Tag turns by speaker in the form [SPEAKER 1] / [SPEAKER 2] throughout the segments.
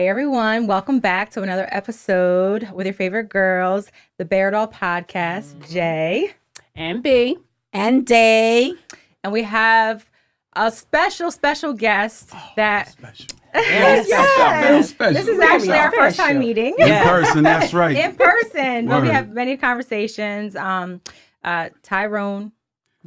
[SPEAKER 1] Hey everyone, welcome back to another episode with your favorite girls, the Bear Doll Podcast, J
[SPEAKER 2] and B
[SPEAKER 3] and Day.
[SPEAKER 1] And we have a special guest that
[SPEAKER 4] Special.
[SPEAKER 1] Yes.
[SPEAKER 4] Special.
[SPEAKER 1] This is actually our first time meeting.
[SPEAKER 4] In person, that's right.
[SPEAKER 1] In person. But we
[SPEAKER 4] Word.
[SPEAKER 1] have many conversations. Tyrone.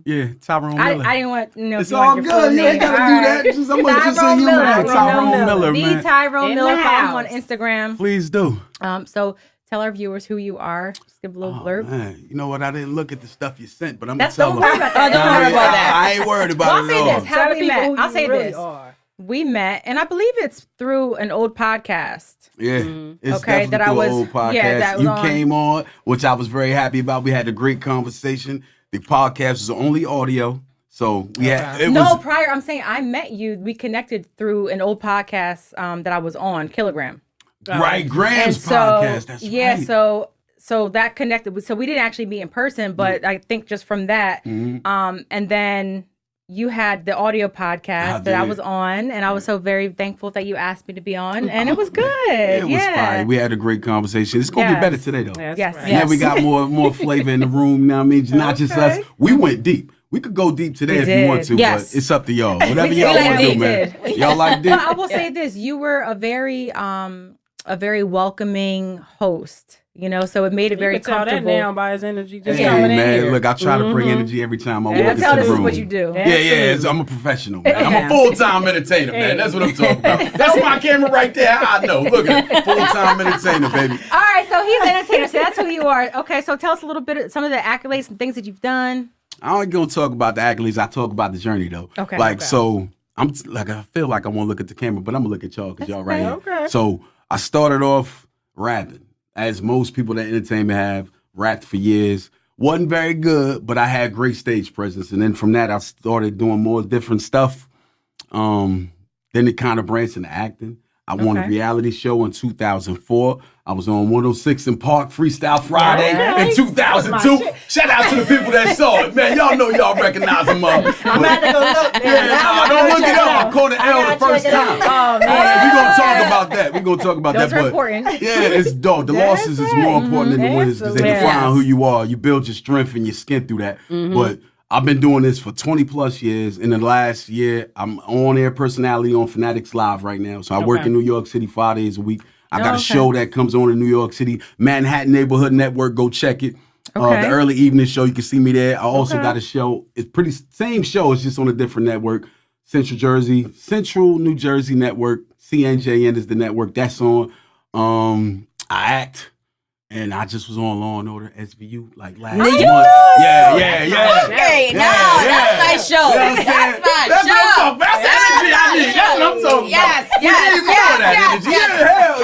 [SPEAKER 4] Yeah, Tyrone Miller.
[SPEAKER 1] I didn't want to know
[SPEAKER 4] It's
[SPEAKER 1] if you
[SPEAKER 4] all
[SPEAKER 1] wanted your full
[SPEAKER 4] good. You ain't
[SPEAKER 1] name.
[SPEAKER 4] gotta
[SPEAKER 1] All
[SPEAKER 4] do
[SPEAKER 1] right.
[SPEAKER 4] that. I'm gonna just say
[SPEAKER 1] Tyrone
[SPEAKER 4] you
[SPEAKER 1] Miller.
[SPEAKER 4] like Tyrone Miller,
[SPEAKER 1] The
[SPEAKER 4] man.
[SPEAKER 1] Tyrone
[SPEAKER 2] In
[SPEAKER 1] Miller.
[SPEAKER 2] the
[SPEAKER 1] Follow him on
[SPEAKER 2] house.
[SPEAKER 1] Instagram.
[SPEAKER 4] Please do.
[SPEAKER 1] So tell our viewers who you are. Just give a little blurb.
[SPEAKER 4] Man, you know what? I didn't look at the stuff you sent, but I'm
[SPEAKER 1] That's
[SPEAKER 4] gonna
[SPEAKER 1] don't
[SPEAKER 4] tell
[SPEAKER 1] worry
[SPEAKER 4] them.
[SPEAKER 1] about that.
[SPEAKER 3] don't worry about that.
[SPEAKER 4] I ain't worried about
[SPEAKER 1] Well, I'll
[SPEAKER 4] it
[SPEAKER 1] say
[SPEAKER 4] at all.
[SPEAKER 1] this. How we met? I'll say this.
[SPEAKER 2] Are.
[SPEAKER 1] We met, and I believe it's through an old podcast.
[SPEAKER 4] Yeah, it's
[SPEAKER 1] Okay,
[SPEAKER 4] definitely
[SPEAKER 1] that I
[SPEAKER 4] through
[SPEAKER 1] was-
[SPEAKER 4] an old podcast.
[SPEAKER 1] yeah, that was
[SPEAKER 4] you
[SPEAKER 1] on.
[SPEAKER 4] came on, which I was very happy about. We had a great conversation. The podcast was only audio, so we had. It
[SPEAKER 1] No,
[SPEAKER 4] was,
[SPEAKER 1] prior, I'm saying I met you. We connected through an old podcast that I was on, Kilogram.
[SPEAKER 4] right, Graham's
[SPEAKER 1] And so,
[SPEAKER 4] podcast. That's
[SPEAKER 1] yeah,
[SPEAKER 4] right.
[SPEAKER 1] so that connected. So we didn't actually meet in person, but I think just from that, and then you had the audio podcast that I
[SPEAKER 4] did.
[SPEAKER 1] was on, and I was so very thankful that you asked me to be on, and it was good.
[SPEAKER 4] It was fine. We had a great conversation. It's gonna
[SPEAKER 1] Yes.
[SPEAKER 4] be better today, though.
[SPEAKER 2] That's
[SPEAKER 1] Yes,
[SPEAKER 2] right.
[SPEAKER 1] yes.
[SPEAKER 4] And we got more flavor in the room. You know what I mean? Not just us. We went deep. We could go deep today
[SPEAKER 1] We
[SPEAKER 4] if
[SPEAKER 1] did.
[SPEAKER 4] you want to,
[SPEAKER 3] Yes.
[SPEAKER 4] but it's up to y'all. Whatever
[SPEAKER 1] We
[SPEAKER 4] y'all
[SPEAKER 1] did.
[SPEAKER 4] want to
[SPEAKER 1] We
[SPEAKER 4] do, man.
[SPEAKER 1] did.
[SPEAKER 4] Y'all like deep?
[SPEAKER 1] But I will say this: you were a very welcoming host. You know, so it made it very
[SPEAKER 2] You can tell that
[SPEAKER 1] comfortable.
[SPEAKER 2] now by his energy. Just
[SPEAKER 4] Hey,
[SPEAKER 2] coming in
[SPEAKER 4] man,
[SPEAKER 2] here.
[SPEAKER 4] look, I try to bring energy every time I
[SPEAKER 1] You
[SPEAKER 4] walk
[SPEAKER 1] can tell
[SPEAKER 4] into
[SPEAKER 1] this
[SPEAKER 4] the
[SPEAKER 1] is
[SPEAKER 4] room.
[SPEAKER 1] what you do.
[SPEAKER 4] Yeah, I'm a professional, man. I'm a full-time entertainer, man. That's what I'm talking about. That's my camera right there. I know. Look at it. Full-time entertainer, baby.
[SPEAKER 1] All right, so he's an entertainer. So that's who you are. Okay, so tell us a little bit of some of the accolades and things that you've done.
[SPEAKER 4] I ain't gonna talk about the accolades. I talk about the journey, though.
[SPEAKER 1] Okay.
[SPEAKER 4] So I feel like I won't look at the camera, but I'm gonna look at y'all because y'all right here.
[SPEAKER 2] Okay.
[SPEAKER 4] So I started off rapping, as most people that entertainment have. Rapped for years. Wasn't very good, but I had great stage presence. And then from that, I started doing more different stuff. Then it kind of branched into acting. I won a
[SPEAKER 1] Okay.
[SPEAKER 4] reality show in 2004. I was on 106 in Park Freestyle Friday
[SPEAKER 2] Okay.
[SPEAKER 4] in 2002. Shout out to the people that saw it, man. Y'all know y'all recognize them up.
[SPEAKER 3] I'm about to go look.
[SPEAKER 4] Yeah, don't look it up. I caught an L the first time.
[SPEAKER 1] Oh
[SPEAKER 4] Yeah, we're gonna talk about that. We're gonna talk about
[SPEAKER 1] Those
[SPEAKER 4] that.
[SPEAKER 1] are
[SPEAKER 4] But
[SPEAKER 1] important.
[SPEAKER 4] yeah, it's dope. The losses is more important than the wins because they
[SPEAKER 2] Absolutely.
[SPEAKER 4] define who you are. You build your strength and your skin through that. But I've been doing this for 20 plus years. In the last year, I'm on air personality on Fanatics Live right now. So I work in New York City 5 days a week. I got a show that comes on in New York City, Manhattan Neighborhood Network. Go check it.
[SPEAKER 1] Okay.
[SPEAKER 4] The early evening show, you can see me there. I also got a show. It's pretty same show. It's just on a different network. Central New Jersey Network. CNJN is the network that's on. I act. And I just was on Law and Order SVU like last month. Yeah.
[SPEAKER 3] Okay,
[SPEAKER 4] Yeah,
[SPEAKER 3] that's my show.
[SPEAKER 4] You know what I'm saying?
[SPEAKER 3] That's my
[SPEAKER 4] That's
[SPEAKER 3] show.
[SPEAKER 4] what I'm talking about. That's the energy I need. That's what I'm talking
[SPEAKER 3] Yes,
[SPEAKER 4] about.
[SPEAKER 3] yes,
[SPEAKER 4] We need more of that energy.
[SPEAKER 3] yes.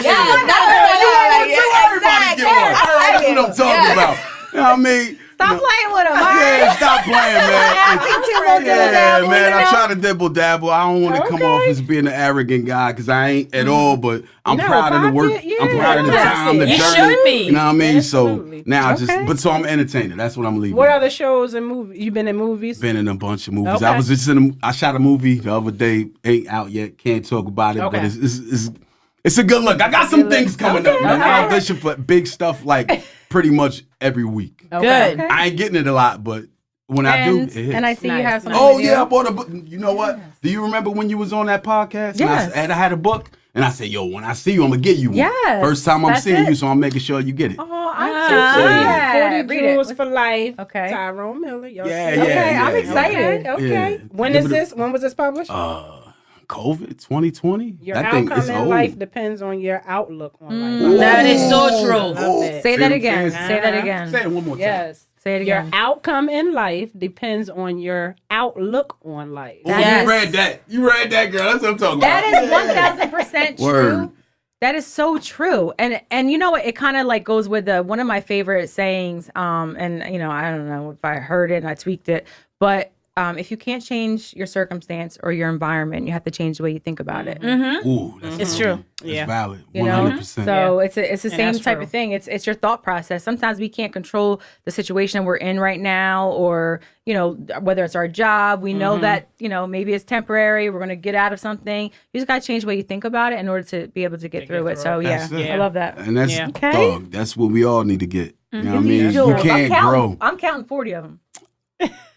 [SPEAKER 4] Yeah, hell yeah. Everybody get one. That's what I'm talking about. You know what I mean?
[SPEAKER 1] Stop playing with him. All right.
[SPEAKER 4] Yeah, stop playing, man.
[SPEAKER 1] Yeah,
[SPEAKER 4] Man, I try to dibble dabble. I don't want to come off as being an arrogant guy because I ain't at all. But I'm
[SPEAKER 2] No,
[SPEAKER 4] proud of the work.
[SPEAKER 2] Pocket,
[SPEAKER 4] I'm proud of the
[SPEAKER 2] yeah.
[SPEAKER 4] time, the
[SPEAKER 3] You
[SPEAKER 4] journey.
[SPEAKER 3] should be.
[SPEAKER 4] You know what I mean?
[SPEAKER 2] Absolutely.
[SPEAKER 4] So now
[SPEAKER 1] Okay.
[SPEAKER 4] so I'm an entertainer. That's what I'm leaving.
[SPEAKER 2] What other shows and movies? You been in movies?
[SPEAKER 4] Been in a bunch of movies.
[SPEAKER 2] Okay.
[SPEAKER 4] I was just I shot a movie the other day. Ain't out yet. Can't talk about it.
[SPEAKER 2] Okay.
[SPEAKER 4] But it's a good look. I got some things coming up, man. I audition for big stuff like pretty much every week.
[SPEAKER 3] Good.
[SPEAKER 4] I ain't getting it a lot, but when I do, it hits.
[SPEAKER 1] And I see you have some.
[SPEAKER 4] Oh yeah, I bought a book. You know what? Do you remember when you was on that podcast?
[SPEAKER 1] Yes.
[SPEAKER 4] And I had a book, and I said, "Yo, when I see you, I'm gonna get you one."
[SPEAKER 1] Yes,
[SPEAKER 4] First time I'm
[SPEAKER 1] that's
[SPEAKER 4] seeing
[SPEAKER 1] it.
[SPEAKER 4] you, so I'm making sure you get it.
[SPEAKER 1] Oh, I'm
[SPEAKER 3] Ah.
[SPEAKER 1] so glad.
[SPEAKER 2] 40
[SPEAKER 1] Read it.
[SPEAKER 2] Jewels for Life.
[SPEAKER 1] Okay.
[SPEAKER 2] Tyrone Miller. Y'all
[SPEAKER 4] Yeah,
[SPEAKER 2] see?
[SPEAKER 4] yeah,
[SPEAKER 1] Okay,
[SPEAKER 4] yeah.
[SPEAKER 1] I'm excited.
[SPEAKER 2] Okay.
[SPEAKER 4] Yeah.
[SPEAKER 2] When
[SPEAKER 4] Give
[SPEAKER 2] is
[SPEAKER 4] it a-
[SPEAKER 2] this? When was this published?
[SPEAKER 4] COVID 2020.
[SPEAKER 2] Your
[SPEAKER 4] That thing
[SPEAKER 2] outcome
[SPEAKER 4] is
[SPEAKER 2] in
[SPEAKER 4] old.
[SPEAKER 2] life depends on your outlook on life.
[SPEAKER 3] That is so true.
[SPEAKER 2] Love it.
[SPEAKER 1] Say that
[SPEAKER 4] See,
[SPEAKER 1] again.
[SPEAKER 4] fancy.
[SPEAKER 1] Say that again.
[SPEAKER 4] Say it one more time.
[SPEAKER 2] Yes.
[SPEAKER 1] Say it
[SPEAKER 2] Your
[SPEAKER 1] again.
[SPEAKER 2] outcome in life depends on your outlook on life.
[SPEAKER 4] Oh,
[SPEAKER 3] Yes.
[SPEAKER 4] you read that. You read that, girl. That's what I'm talking
[SPEAKER 1] That
[SPEAKER 4] about.
[SPEAKER 1] is 1,000% true.
[SPEAKER 4] Word.
[SPEAKER 1] That is so true. And you know what? It kind of like goes with one of my favorite sayings. And you know, I don't know if I heard it and I tweaked it, but if you can't change your circumstance or your environment, you have to change the way you think about it.
[SPEAKER 4] Ooh, that's
[SPEAKER 3] It's
[SPEAKER 4] true.
[SPEAKER 3] true.
[SPEAKER 4] That's valid.
[SPEAKER 1] You know?
[SPEAKER 4] 100%.
[SPEAKER 1] So it's the same
[SPEAKER 2] that's
[SPEAKER 1] type
[SPEAKER 2] true.
[SPEAKER 1] of thing. It's your thought process. Sometimes we can't control the situation we're in right now, or whether it's our job. We know that maybe it's temporary. We're gonna get out of something. You just gotta change the way you think about it in order to be able to get through it. So
[SPEAKER 4] That's it.
[SPEAKER 1] I love that.
[SPEAKER 4] And that's
[SPEAKER 2] Yeah.
[SPEAKER 4] dog. That's what we all need to get. You know what I mean?
[SPEAKER 1] Yo,
[SPEAKER 4] You can't grow.
[SPEAKER 1] I'm counting 40 of them.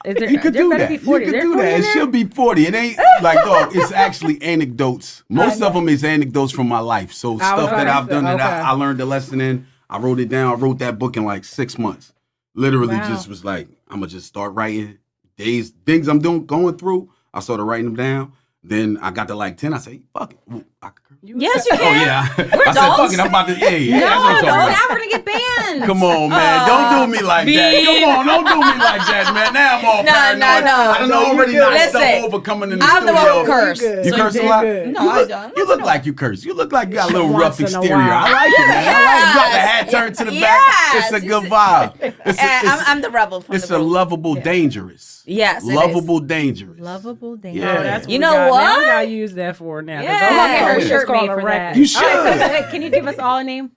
[SPEAKER 1] Is there,
[SPEAKER 4] You could
[SPEAKER 1] there
[SPEAKER 4] do
[SPEAKER 1] better
[SPEAKER 4] that.
[SPEAKER 1] Be 40.
[SPEAKER 4] You could
[SPEAKER 1] There
[SPEAKER 4] do
[SPEAKER 1] 40
[SPEAKER 4] that.
[SPEAKER 1] in
[SPEAKER 4] It
[SPEAKER 1] there?
[SPEAKER 4] should be 40. It ain't like, dog, it's actually anecdotes. Most of them is anecdotes from my life. So stuff that I've done that I learned a lesson in. I wrote it down. I wrote that book in like 6 months. Literally just was like, I'm going to just start writing things I'm going through. I started writing them down. Then I got to like 10. I say, fuck it. Ooh, I could curse.
[SPEAKER 3] Yes, you
[SPEAKER 4] Oh,
[SPEAKER 3] can.
[SPEAKER 4] yeah. I said, fuck it. I'm about to, that's what I'm
[SPEAKER 1] No,
[SPEAKER 4] talking about.
[SPEAKER 1] now we're gonna get banned.
[SPEAKER 4] Come on, man. Don't do me like that. Come on, don't do me like that, man. Now I'm all paranoid.
[SPEAKER 3] no.
[SPEAKER 4] I done already knocked stuff
[SPEAKER 3] Listen,
[SPEAKER 4] over coming in the
[SPEAKER 3] I'm the
[SPEAKER 4] studio.
[SPEAKER 3] one who cursed.
[SPEAKER 2] good.
[SPEAKER 4] You
[SPEAKER 3] So
[SPEAKER 4] curse a
[SPEAKER 2] did
[SPEAKER 4] lot?
[SPEAKER 2] good.
[SPEAKER 3] No,
[SPEAKER 4] you
[SPEAKER 3] I
[SPEAKER 4] look,
[SPEAKER 3] don't.
[SPEAKER 4] You look like you curse. You look like you got a little
[SPEAKER 2] Once
[SPEAKER 4] rough
[SPEAKER 2] in a
[SPEAKER 4] exterior.
[SPEAKER 2] while.
[SPEAKER 4] I like it, man. I like you got the hat turned to the back.
[SPEAKER 3] Yes.
[SPEAKER 4] It's a good vibe.
[SPEAKER 3] I'm the rebel from
[SPEAKER 4] It's
[SPEAKER 3] the
[SPEAKER 4] a
[SPEAKER 3] group.
[SPEAKER 4] lovable, dangerous.
[SPEAKER 3] Yes, it is.
[SPEAKER 4] Lovable, dangerous.
[SPEAKER 1] Lovable day.
[SPEAKER 4] Yeah.
[SPEAKER 2] Oh, that's
[SPEAKER 3] You
[SPEAKER 2] what
[SPEAKER 3] know
[SPEAKER 2] we got. Now
[SPEAKER 3] what?
[SPEAKER 2] we gotta use that for now. 'cause
[SPEAKER 3] Yeah.
[SPEAKER 2] all
[SPEAKER 1] I'll
[SPEAKER 2] I
[SPEAKER 1] get
[SPEAKER 2] know
[SPEAKER 1] her
[SPEAKER 2] is
[SPEAKER 1] shirt
[SPEAKER 2] just called
[SPEAKER 1] made
[SPEAKER 2] a
[SPEAKER 1] for
[SPEAKER 2] record.
[SPEAKER 1] that.
[SPEAKER 4] You should.
[SPEAKER 1] All right, so, can you give us all a name?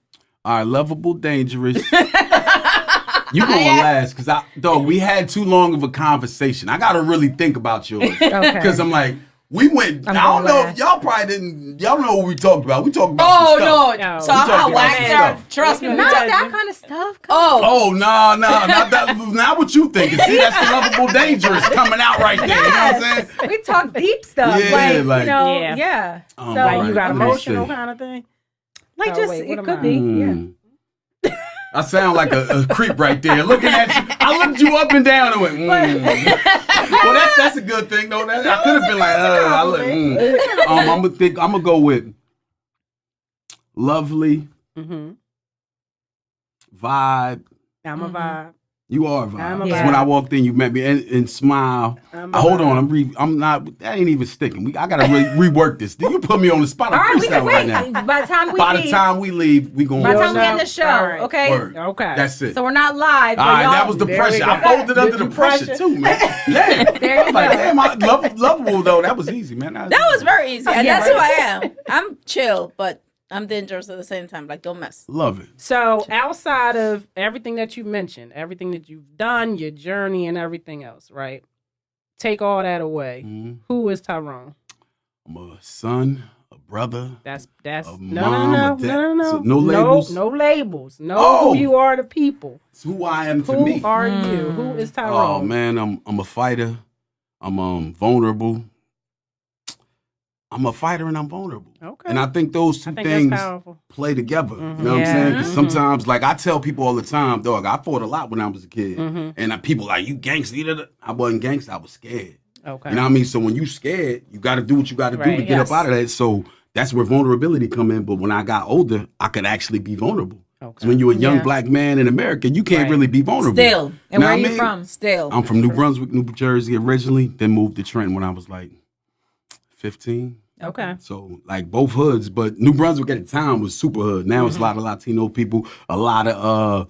[SPEAKER 4] All right, lovable, dangerous. You going last, because we had too long of a conversation. I got to really think about yours.
[SPEAKER 1] Okay.
[SPEAKER 4] Because I'm like, we went, I don't
[SPEAKER 1] going
[SPEAKER 4] know
[SPEAKER 1] last.
[SPEAKER 4] if y'all probably didn't, y'all know what we talked about. We talked about some stuff.
[SPEAKER 2] No.
[SPEAKER 3] So
[SPEAKER 2] We
[SPEAKER 3] I'm
[SPEAKER 4] talking
[SPEAKER 3] not
[SPEAKER 4] about
[SPEAKER 3] whacked
[SPEAKER 4] stuff.
[SPEAKER 3] out. Trust me.
[SPEAKER 1] Not
[SPEAKER 3] Not
[SPEAKER 1] that kind of stuff.
[SPEAKER 3] Oh,
[SPEAKER 4] Oh, no, not that, not what you thinking. See, that's the lovable, dangerous coming out right there. You know what I'm saying?
[SPEAKER 1] We talk deep stuff.
[SPEAKER 4] Yeah, like-
[SPEAKER 2] Yeah.
[SPEAKER 1] So
[SPEAKER 4] Right.
[SPEAKER 2] Like you got
[SPEAKER 4] Let me
[SPEAKER 2] emotional
[SPEAKER 4] see.
[SPEAKER 2] kind of thing.
[SPEAKER 1] like
[SPEAKER 2] Oh,
[SPEAKER 1] just
[SPEAKER 2] wait, what
[SPEAKER 1] it
[SPEAKER 2] am
[SPEAKER 1] could
[SPEAKER 2] I?
[SPEAKER 1] be. Yeah.
[SPEAKER 4] Mm. I sound like a creep right there, looking at you. I looked you up and down and went, Well, that's a good thing, though. I could have been like, I look, I'm gonna go with lovely
[SPEAKER 2] Mm-hmm.
[SPEAKER 4] vibe.
[SPEAKER 2] I'm a vibe.
[SPEAKER 4] You are a vibe.
[SPEAKER 2] I'm a
[SPEAKER 4] 'Cause
[SPEAKER 1] vibe.
[SPEAKER 4] when I walked in, you met me and smile.
[SPEAKER 2] I'm a
[SPEAKER 4] Hold
[SPEAKER 2] vibe.
[SPEAKER 4] on, I'm not. That ain't even sticking. I gotta rework this. You put me on the spot.
[SPEAKER 1] All
[SPEAKER 4] I'm
[SPEAKER 1] right, we can
[SPEAKER 4] freestyling right
[SPEAKER 1] wait.
[SPEAKER 4] now.
[SPEAKER 1] By the time we
[SPEAKER 4] By
[SPEAKER 1] leave,
[SPEAKER 4] the time we leave, we going.
[SPEAKER 1] by the
[SPEAKER 2] You'll
[SPEAKER 1] time we end
[SPEAKER 2] know.
[SPEAKER 1] the show,
[SPEAKER 2] All right.
[SPEAKER 1] okay?
[SPEAKER 4] Word.
[SPEAKER 2] Okay.
[SPEAKER 4] That's it.
[SPEAKER 1] So we're not live.
[SPEAKER 4] All
[SPEAKER 1] But
[SPEAKER 4] right,
[SPEAKER 1] y'all,
[SPEAKER 4] that was the
[SPEAKER 2] There we
[SPEAKER 4] pressure.
[SPEAKER 2] go.
[SPEAKER 4] I folded under
[SPEAKER 2] Did
[SPEAKER 4] the
[SPEAKER 2] you
[SPEAKER 4] pressure
[SPEAKER 2] pressure?
[SPEAKER 4] too, man. Damn.
[SPEAKER 1] There you
[SPEAKER 4] I'm like,
[SPEAKER 1] go.
[SPEAKER 4] damn, lovable though. That was easy, man.
[SPEAKER 3] that was very easy. And that's who I am. I'm chill, but I'm dangerous at the same time. Like, don't mess.
[SPEAKER 4] Love it.
[SPEAKER 2] So outside of everything that you mentioned, everything that you've done, your journey and everything else, right? Take all that away.
[SPEAKER 4] Mhm.
[SPEAKER 2] Who is Tyrone?
[SPEAKER 4] I'm a son, a brother.
[SPEAKER 2] That's
[SPEAKER 4] A mom, a dad. So no
[SPEAKER 2] no
[SPEAKER 4] labels?
[SPEAKER 2] No labels. Know
[SPEAKER 4] Oh.
[SPEAKER 2] who you are to people.
[SPEAKER 4] It's who I am to
[SPEAKER 2] Who
[SPEAKER 4] me.
[SPEAKER 2] are you? Who is
[SPEAKER 4] Oh
[SPEAKER 2] Tyrone?
[SPEAKER 4] man, I'm a fighter. I'm vulnerable. I'm a fighter and I'm vulnerable.
[SPEAKER 2] Okay.
[SPEAKER 4] And I think those two
[SPEAKER 2] I think
[SPEAKER 4] things
[SPEAKER 2] that's powerful.
[SPEAKER 4] play together.
[SPEAKER 2] Mhm.
[SPEAKER 4] You know what I'm
[SPEAKER 1] Yeah.
[SPEAKER 4] saying? 'Cause sometimes, like I tell people all the time, dog, I fought a lot when I was a kid.
[SPEAKER 2] Mhm.
[SPEAKER 4] And people like, you gangster. I wasn't gangster. I was scared.
[SPEAKER 2] Okay.
[SPEAKER 4] You know what I mean? So when you sred, you got to do what you got to do to
[SPEAKER 2] Right,
[SPEAKER 4] get
[SPEAKER 2] yes.
[SPEAKER 4] up out of that. So that's where vulnerability come in. But when I got older, I could actually be vulnerable.
[SPEAKER 2] Okay.
[SPEAKER 4] 'Cause when you're a young
[SPEAKER 1] Yeah.
[SPEAKER 4] black man in America, you can't
[SPEAKER 2] Right.
[SPEAKER 4] really be vulnerable.
[SPEAKER 3] Still.
[SPEAKER 1] And
[SPEAKER 4] Know
[SPEAKER 1] where are
[SPEAKER 4] what
[SPEAKER 1] you
[SPEAKER 4] I mean?
[SPEAKER 1] from?
[SPEAKER 3] Still.
[SPEAKER 4] I'm from New Brunswick, New Jersey originally, then moved to Trenton when I was like 15.
[SPEAKER 2] Okay.
[SPEAKER 4] So like both hoods, but New Brunswick at the time was super hood. Now it's a lot of Latino people, a lot of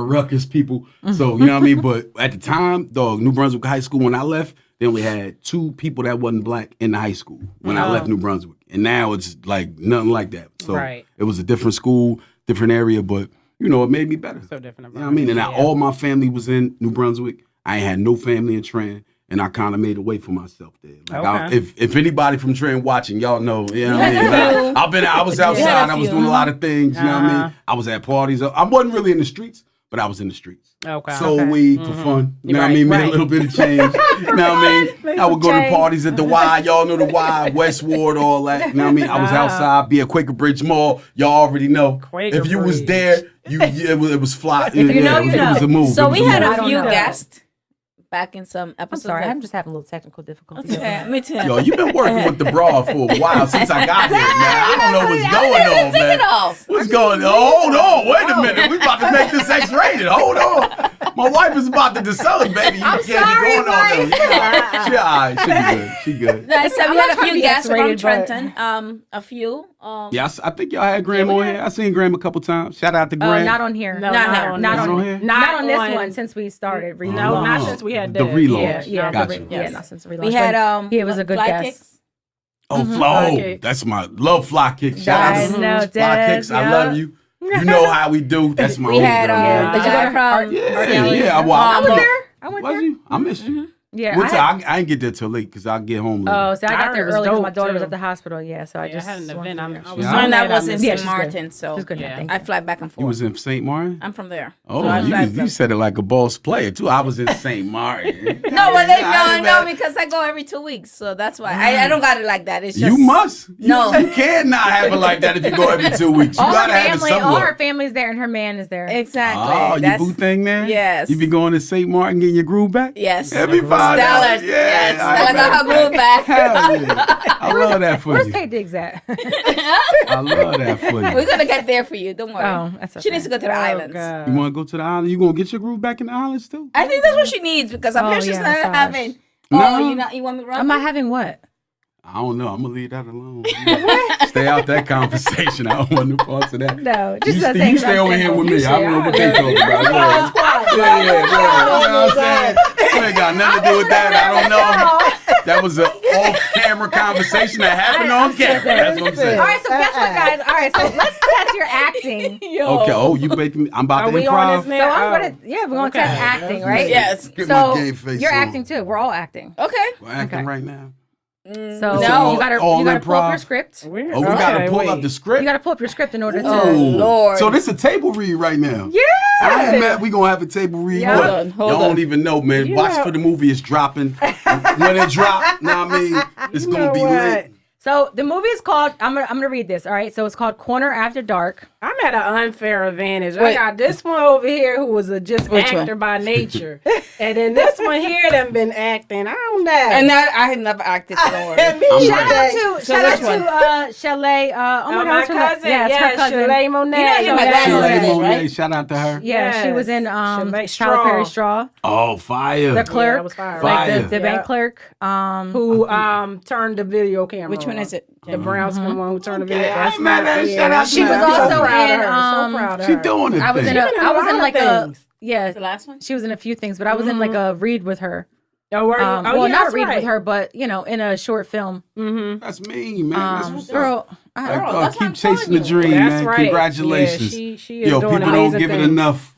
[SPEAKER 4] ruckus people. So you know what I mean? But at the time, dog, New Brunswick High School, when I left, they only had 2 people that wasn't black in the high school when I left New Brunswick. And now it's like nothing like that. So
[SPEAKER 2] Right.
[SPEAKER 4] it was a different school, different area, but you know, it made me better.
[SPEAKER 2] So different.
[SPEAKER 4] You know what I mean? And
[SPEAKER 2] Yeah.
[SPEAKER 4] all my family was in New Brunswick. I ain't had no family in Trenton, and I kind of made a way for myself there. Like
[SPEAKER 2] Okay.
[SPEAKER 4] if anybody from Trenton watching, y'all know. You know what I
[SPEAKER 3] You
[SPEAKER 4] mean?
[SPEAKER 3] had a
[SPEAKER 4] Like, I was outside. I was doing a lot of things. You know what I
[SPEAKER 2] Uh-huh.
[SPEAKER 4] mean? I was at parties. I wasn't really in the streets, but I was in the streets.
[SPEAKER 2] Okay.
[SPEAKER 4] Sold weed for fun. You know what I
[SPEAKER 2] Right,
[SPEAKER 4] mean? Made
[SPEAKER 2] right.
[SPEAKER 4] a little bit of change. You know what I mean?
[SPEAKER 2] Make
[SPEAKER 4] I would
[SPEAKER 2] some
[SPEAKER 4] go to
[SPEAKER 2] change.
[SPEAKER 4] parties at the Y. Y'all know the Y, Westward, all that. You know what I mean? I was outside, be at Quaker Bridge Mall. Y'all already know.
[SPEAKER 2] Quaker
[SPEAKER 4] If you was
[SPEAKER 2] Bridge.
[SPEAKER 4] there, it was fly.
[SPEAKER 1] you know, you
[SPEAKER 4] it was a
[SPEAKER 1] know.
[SPEAKER 4] move.
[SPEAKER 3] So
[SPEAKER 4] It was
[SPEAKER 3] we
[SPEAKER 4] a
[SPEAKER 3] had
[SPEAKER 4] move.
[SPEAKER 1] I
[SPEAKER 3] a
[SPEAKER 1] don't
[SPEAKER 3] few
[SPEAKER 1] know.
[SPEAKER 3] guests back in some
[SPEAKER 1] I'm
[SPEAKER 3] episodes.
[SPEAKER 1] sorry,
[SPEAKER 3] that-
[SPEAKER 1] I'm just having a little technical difficulty.
[SPEAKER 3] Okay, me too.
[SPEAKER 4] Yo, you've been working with the bra for a while since I got here, man. I don't know what's going on,
[SPEAKER 3] Take
[SPEAKER 4] man.
[SPEAKER 3] it off.
[SPEAKER 4] What's going on? Hold on. Wait a minute. We about to make this X-rated. Hold on. My wife is about to disown us, baby. You can't be going on there. She all right. She good. She good.
[SPEAKER 3] No, so we had a few guests from
[SPEAKER 1] X-rated, but-
[SPEAKER 3] Trenton. A few.
[SPEAKER 4] Yes, I think y'all had Graham on here. I seen Graham a couple times. Shout out to Graham.
[SPEAKER 1] Not on here.
[SPEAKER 2] No,
[SPEAKER 3] Not
[SPEAKER 2] on
[SPEAKER 1] not
[SPEAKER 2] this.
[SPEAKER 1] on
[SPEAKER 4] here?
[SPEAKER 1] Not on this one since we started.
[SPEAKER 2] No, not since we had
[SPEAKER 4] the
[SPEAKER 2] that.
[SPEAKER 4] relaunch.
[SPEAKER 1] Yeah,
[SPEAKER 4] Gotcha.
[SPEAKER 1] yeah, not since the relaunch.
[SPEAKER 3] We had
[SPEAKER 1] He was a good
[SPEAKER 3] fly
[SPEAKER 1] guest.
[SPEAKER 3] kicks.
[SPEAKER 4] Oh,
[SPEAKER 2] Fly
[SPEAKER 4] Flo.
[SPEAKER 2] kicks.
[SPEAKER 4] That's my love fly kicks. Shout out
[SPEAKER 1] I
[SPEAKER 4] to
[SPEAKER 1] know,
[SPEAKER 4] Fly
[SPEAKER 1] Dad,
[SPEAKER 4] kicks. I
[SPEAKER 1] yeah.
[SPEAKER 4] love you. You know how we do. That's my
[SPEAKER 3] We had
[SPEAKER 4] homegirl,
[SPEAKER 3] the
[SPEAKER 4] man.
[SPEAKER 3] guy from
[SPEAKER 4] Yeah.
[SPEAKER 1] I was
[SPEAKER 3] Look.
[SPEAKER 1] there. I went
[SPEAKER 4] Was
[SPEAKER 1] there.
[SPEAKER 4] you? I missed you.
[SPEAKER 1] Yeah.
[SPEAKER 4] What
[SPEAKER 1] I had-
[SPEAKER 4] time? I didn't get there till late because I get home late.
[SPEAKER 1] Oh, so I got
[SPEAKER 2] Iron
[SPEAKER 1] there
[SPEAKER 2] was
[SPEAKER 1] early because my
[SPEAKER 2] dope,
[SPEAKER 1] daughter was
[SPEAKER 2] too.
[SPEAKER 1] at the hospital. Yeah, so I
[SPEAKER 2] Yeah, I
[SPEAKER 1] just
[SPEAKER 2] had an
[SPEAKER 1] went
[SPEAKER 2] event.
[SPEAKER 1] through
[SPEAKER 2] I
[SPEAKER 1] there.
[SPEAKER 2] was
[SPEAKER 4] Yeah.
[SPEAKER 3] Mine
[SPEAKER 2] on
[SPEAKER 3] that
[SPEAKER 2] that.
[SPEAKER 3] was in
[SPEAKER 2] I
[SPEAKER 1] Yeah,
[SPEAKER 3] St.
[SPEAKER 1] she's good.
[SPEAKER 3] Martin, so
[SPEAKER 1] She's good.
[SPEAKER 2] Yeah.
[SPEAKER 1] Thank
[SPEAKER 3] I
[SPEAKER 1] you.
[SPEAKER 3] fly back and forth.
[SPEAKER 4] You was in St. Martin?
[SPEAKER 3] I'm from there.
[SPEAKER 4] Oh,
[SPEAKER 3] So I fly
[SPEAKER 4] you
[SPEAKER 3] back.
[SPEAKER 4] said it like a boss player too. I was in St. Martin.
[SPEAKER 3] No, but
[SPEAKER 4] I
[SPEAKER 3] no, because I go every 2 weeks, so that's why I don't got it like that. It's just
[SPEAKER 4] You must.
[SPEAKER 3] No.
[SPEAKER 4] You cannot have it like that if you go every 2 weeks. You
[SPEAKER 1] All her
[SPEAKER 4] gotta have it
[SPEAKER 1] family, all her
[SPEAKER 4] somewhere.
[SPEAKER 1] family's there, and her man is there.
[SPEAKER 3] exactly.
[SPEAKER 4] Oh, you
[SPEAKER 3] That's-
[SPEAKER 4] boo thing there?
[SPEAKER 3] Yes.
[SPEAKER 4] You be going to St. Martin getting your groove back?
[SPEAKER 3] Yes.
[SPEAKER 4] Every 5
[SPEAKER 3] Stella,
[SPEAKER 4] hours.
[SPEAKER 3] yes.
[SPEAKER 4] I
[SPEAKER 3] Stella got her groove back.
[SPEAKER 4] Hell yeah. I love that for
[SPEAKER 1] Where's
[SPEAKER 4] you.
[SPEAKER 1] Tay Diggs at?
[SPEAKER 4] I love that for
[SPEAKER 3] We're
[SPEAKER 4] you.
[SPEAKER 3] gonna get there for you. Don't worry.
[SPEAKER 1] Oh, that's okay.
[SPEAKER 3] She needs to go to the islands.
[SPEAKER 4] You want to go to the island? You gonna get your groove back in the islands too?
[SPEAKER 3] I think that's what she needs because I'm
[SPEAKER 1] Oh,
[SPEAKER 3] sure she's
[SPEAKER 1] yeah,
[SPEAKER 3] not
[SPEAKER 1] massage.
[SPEAKER 3] having.
[SPEAKER 4] No.
[SPEAKER 3] Oh, you want me to run?
[SPEAKER 1] Am I having what?
[SPEAKER 4] I don't know. I'm gonna leave that alone. Stay out that conversation. I don't want no parts of that.
[SPEAKER 1] No,
[SPEAKER 4] You,
[SPEAKER 1] just
[SPEAKER 4] you stay over here with me. I don't know what they talking about. Yeah, you know what I'm saying? You ain't got nothing to do with that. I don't know. That was an off-camera conversation that happened on camera. That's what I'm saying.
[SPEAKER 1] All right, so guess what, guys? All right, so let's test your acting.
[SPEAKER 4] Okay. Oh, you making me? I'm about
[SPEAKER 2] Are
[SPEAKER 4] to
[SPEAKER 2] we on this
[SPEAKER 4] improv.
[SPEAKER 1] So
[SPEAKER 2] now?
[SPEAKER 1] I'm gonna, we're gonna
[SPEAKER 2] Okay.
[SPEAKER 1] test acting, right?
[SPEAKER 3] Yes.
[SPEAKER 4] Get my
[SPEAKER 1] So
[SPEAKER 4] gay face
[SPEAKER 1] you're
[SPEAKER 4] on.
[SPEAKER 1] acting too. We're all acting.
[SPEAKER 3] Okay.
[SPEAKER 4] We're acting
[SPEAKER 1] Okay.
[SPEAKER 4] right now.
[SPEAKER 1] So
[SPEAKER 3] No.
[SPEAKER 1] you gotta
[SPEAKER 4] All
[SPEAKER 1] pull up
[SPEAKER 4] improv.
[SPEAKER 1] your script.
[SPEAKER 4] Oh, we gotta pull up the script.
[SPEAKER 1] You gotta pull up your script in order to.
[SPEAKER 3] Oh, Lord.
[SPEAKER 4] So this a table read right now.
[SPEAKER 1] Yeah.
[SPEAKER 4] I ain't mad. We gonna have a table read.
[SPEAKER 1] Yeah.
[SPEAKER 4] But
[SPEAKER 3] Hold on, hold
[SPEAKER 4] y'all
[SPEAKER 3] on.
[SPEAKER 4] don't even know, man. Watch for the movie. It's dropping. When it drop, know what I mean? It's gonna be lit.
[SPEAKER 1] So the movie is called. I'm gonna read this. All right. So it's called Corner After Dark.
[SPEAKER 2] I'm at an unfair advantage. I
[SPEAKER 3] Wait.
[SPEAKER 2] got this one over here who was a just
[SPEAKER 3] Which
[SPEAKER 2] actor
[SPEAKER 3] one?
[SPEAKER 2] by nature, and then this one here done been acting. I don't know.
[SPEAKER 3] And that I had never acted. So don't worry.
[SPEAKER 2] And me
[SPEAKER 4] I'm
[SPEAKER 2] either.
[SPEAKER 1] Shout out to
[SPEAKER 3] So
[SPEAKER 1] shout
[SPEAKER 3] which
[SPEAKER 1] out to Chalet. Oh my
[SPEAKER 2] Oh,
[SPEAKER 1] God,
[SPEAKER 2] my
[SPEAKER 1] what's her name?
[SPEAKER 2] cousin,
[SPEAKER 1] Yeah, it's her cousin.
[SPEAKER 2] Chalet Monet.
[SPEAKER 3] You know, you're my
[SPEAKER 2] Yeah.
[SPEAKER 3] glasses
[SPEAKER 4] Chalet
[SPEAKER 3] today,
[SPEAKER 4] Monet,
[SPEAKER 3] right?
[SPEAKER 4] shout out to her.
[SPEAKER 1] Yeah, she was in
[SPEAKER 2] Chalet
[SPEAKER 1] Tyler
[SPEAKER 2] Straw.
[SPEAKER 1] Perry Straw,
[SPEAKER 4] Oh, fire.
[SPEAKER 1] the clerk,
[SPEAKER 2] that was fire.
[SPEAKER 1] like
[SPEAKER 4] Fire.
[SPEAKER 1] the bank
[SPEAKER 2] Yeah.
[SPEAKER 1] clerk.
[SPEAKER 2] Who turned the video camera?
[SPEAKER 3] Which one
[SPEAKER 2] on.
[SPEAKER 3] is it?
[SPEAKER 2] The brown skin one who turned the video.
[SPEAKER 4] Okay, I
[SPEAKER 2] That's
[SPEAKER 4] ain't mad
[SPEAKER 2] my
[SPEAKER 4] at her.
[SPEAKER 2] yeah,
[SPEAKER 4] Shout out
[SPEAKER 2] that's
[SPEAKER 4] to
[SPEAKER 2] my-
[SPEAKER 1] her.
[SPEAKER 2] I'm
[SPEAKER 1] She was
[SPEAKER 2] so
[SPEAKER 1] also
[SPEAKER 2] proud
[SPEAKER 1] in,
[SPEAKER 2] of her. So proud of
[SPEAKER 4] She
[SPEAKER 2] her.
[SPEAKER 4] doing it.
[SPEAKER 1] I was in
[SPEAKER 2] She been in
[SPEAKER 1] I
[SPEAKER 2] a
[SPEAKER 1] was in
[SPEAKER 2] lot
[SPEAKER 1] like
[SPEAKER 2] of
[SPEAKER 1] a
[SPEAKER 2] things.
[SPEAKER 1] yeah.
[SPEAKER 3] The last one?
[SPEAKER 1] She was in a few things, but I was in like a read with her.
[SPEAKER 2] Oh, were you?
[SPEAKER 1] Well,
[SPEAKER 2] yeah,
[SPEAKER 1] not
[SPEAKER 2] that's
[SPEAKER 1] a read
[SPEAKER 2] right.
[SPEAKER 1] with her, but in a short film.
[SPEAKER 4] That's me, man. That's what's up.
[SPEAKER 1] Girl,
[SPEAKER 3] Girl, that's what
[SPEAKER 4] Keep
[SPEAKER 3] I'm
[SPEAKER 4] chasing
[SPEAKER 3] telling
[SPEAKER 4] the
[SPEAKER 3] you.
[SPEAKER 4] dream,
[SPEAKER 2] That's
[SPEAKER 4] man.
[SPEAKER 2] right.
[SPEAKER 4] Congratulations.
[SPEAKER 2] Yeah, she is
[SPEAKER 4] Yo,
[SPEAKER 2] doing
[SPEAKER 4] people don't
[SPEAKER 2] amazing
[SPEAKER 4] give it
[SPEAKER 2] things.
[SPEAKER 4] enough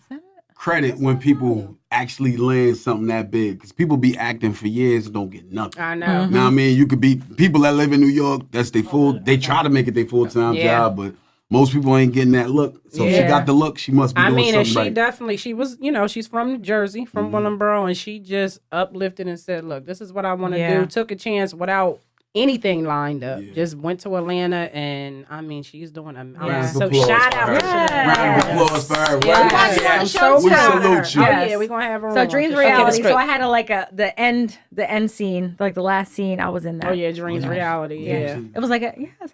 [SPEAKER 4] credit when people actually land something that big. Because people be acting for years and don't get nothing.
[SPEAKER 2] I know.
[SPEAKER 4] Know what I mean? You could be people that live in New York, that's their they try to make it their full-time
[SPEAKER 2] Yeah.
[SPEAKER 4] job, but most people ain't getting that look. So if she
[SPEAKER 2] Yeah.
[SPEAKER 4] got the look, she must be
[SPEAKER 2] I
[SPEAKER 4] doing
[SPEAKER 2] mean, and
[SPEAKER 4] something
[SPEAKER 2] she
[SPEAKER 4] right.
[SPEAKER 2] definitely, she was, she's from New Jersey, from Willingboro, and she just uplifted and said, look, this is what I want to
[SPEAKER 1] Yeah.
[SPEAKER 2] do. Took a chance without anything lined up. Just went to Atlanta, and I mean, she's doing
[SPEAKER 4] Round
[SPEAKER 2] so
[SPEAKER 4] of applause
[SPEAKER 2] shout
[SPEAKER 4] for
[SPEAKER 2] out
[SPEAKER 4] her.
[SPEAKER 2] to
[SPEAKER 4] Round of applause for her.
[SPEAKER 2] Yes.
[SPEAKER 4] Right?
[SPEAKER 1] Yeah.
[SPEAKER 2] I'm
[SPEAKER 1] So
[SPEAKER 2] so
[SPEAKER 4] we
[SPEAKER 2] proud of her.
[SPEAKER 4] salute you.
[SPEAKER 2] Oh,
[SPEAKER 1] Yes.
[SPEAKER 2] yeah, we're going to have her
[SPEAKER 1] So
[SPEAKER 2] on.
[SPEAKER 1] Dreams
[SPEAKER 2] for sure.
[SPEAKER 1] Reality.
[SPEAKER 3] script.
[SPEAKER 1] So I had the end scene, like the last scene. I was in that.
[SPEAKER 2] Oh, yeah, Dreams Reality, yeah.
[SPEAKER 1] It was like I was,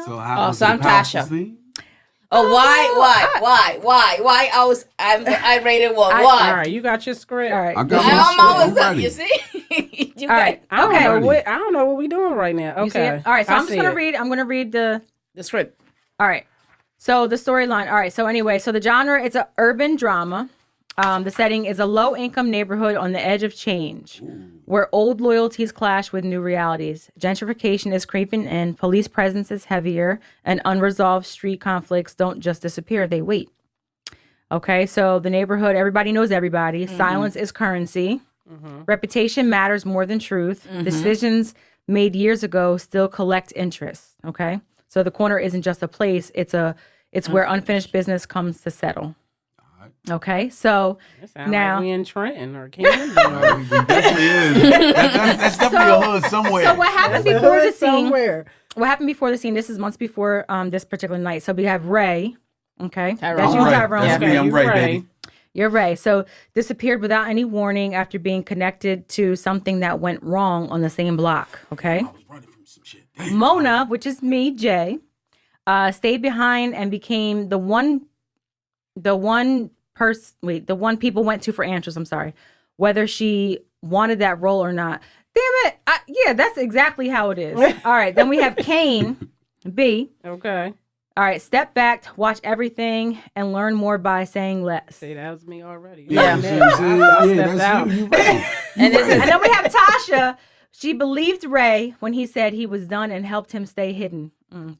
[SPEAKER 4] So, how was
[SPEAKER 3] so
[SPEAKER 4] the
[SPEAKER 3] I'm
[SPEAKER 4] powerful
[SPEAKER 3] Tasha.
[SPEAKER 4] scene?
[SPEAKER 3] Oh, why? I rated one.
[SPEAKER 2] All
[SPEAKER 3] Why?
[SPEAKER 2] right, you got your script.
[SPEAKER 1] all right.
[SPEAKER 4] I got
[SPEAKER 3] I'm
[SPEAKER 4] my
[SPEAKER 3] always
[SPEAKER 4] script. I'm
[SPEAKER 3] up.
[SPEAKER 4] ready.
[SPEAKER 3] You see? You
[SPEAKER 1] All right.
[SPEAKER 2] I don't
[SPEAKER 1] Okay.
[SPEAKER 2] know I don't know what we're doing right now.
[SPEAKER 1] You see
[SPEAKER 2] Okay.
[SPEAKER 1] it? All right. So
[SPEAKER 2] I
[SPEAKER 1] I'm just
[SPEAKER 2] see
[SPEAKER 1] gonna
[SPEAKER 2] it.
[SPEAKER 1] read. I'm gonna read the.
[SPEAKER 3] The script.
[SPEAKER 1] All right. So the storyline. All right. So anyway, so the genre, it's a urban drama. The setting is a low-income neighborhood on the edge of change, where old loyalties clash with new realities. Gentrification is creeping in, police presence is heavier, and unresolved street conflicts don't just disappear; they wait. Okay, so the neighborhood, everybody knows everybody. Silence is currency. Reputation matters more than truth. Decisions made years ago still collect interest. Okay, so the corner isn't just a place; it's where unfinished business comes to settle. Okay, so
[SPEAKER 2] It sound
[SPEAKER 1] now
[SPEAKER 2] like we in Trenton or Camden.
[SPEAKER 4] It definitely is. That's definitely a hood somewhere.
[SPEAKER 1] so what happened before the scene?
[SPEAKER 2] Somewhere.
[SPEAKER 1] What happened before the scene? This is months before this particular night. So we have Ray. Okay,
[SPEAKER 3] Tyrone.
[SPEAKER 1] that's you,
[SPEAKER 4] I'm right.
[SPEAKER 1] Tyrone.
[SPEAKER 4] That's
[SPEAKER 2] Okay,
[SPEAKER 4] me. I'm
[SPEAKER 2] you
[SPEAKER 4] right,
[SPEAKER 2] right.
[SPEAKER 4] baby.
[SPEAKER 1] You're Ray. So disappeared without any warning after being connected to something that went wrong on the same block. Okay.
[SPEAKER 4] I was running from some shit. Damn.
[SPEAKER 1] Mona, which is me, Jay, stayed behind and became the one the one people went to for answers, I'm sorry, whether she wanted that role or not. Damn it. Yeah, that's exactly how it is. All right. Then we have Kane, B.
[SPEAKER 2] Okay.
[SPEAKER 1] All right. Step back, watch everything, and learn more by saying less.
[SPEAKER 2] See, that was me already.
[SPEAKER 4] Yeah,
[SPEAKER 2] I stepped out.
[SPEAKER 4] You right.
[SPEAKER 3] And
[SPEAKER 1] then we have Tasha. She believed Ray when he said he was done and helped him stay hidden.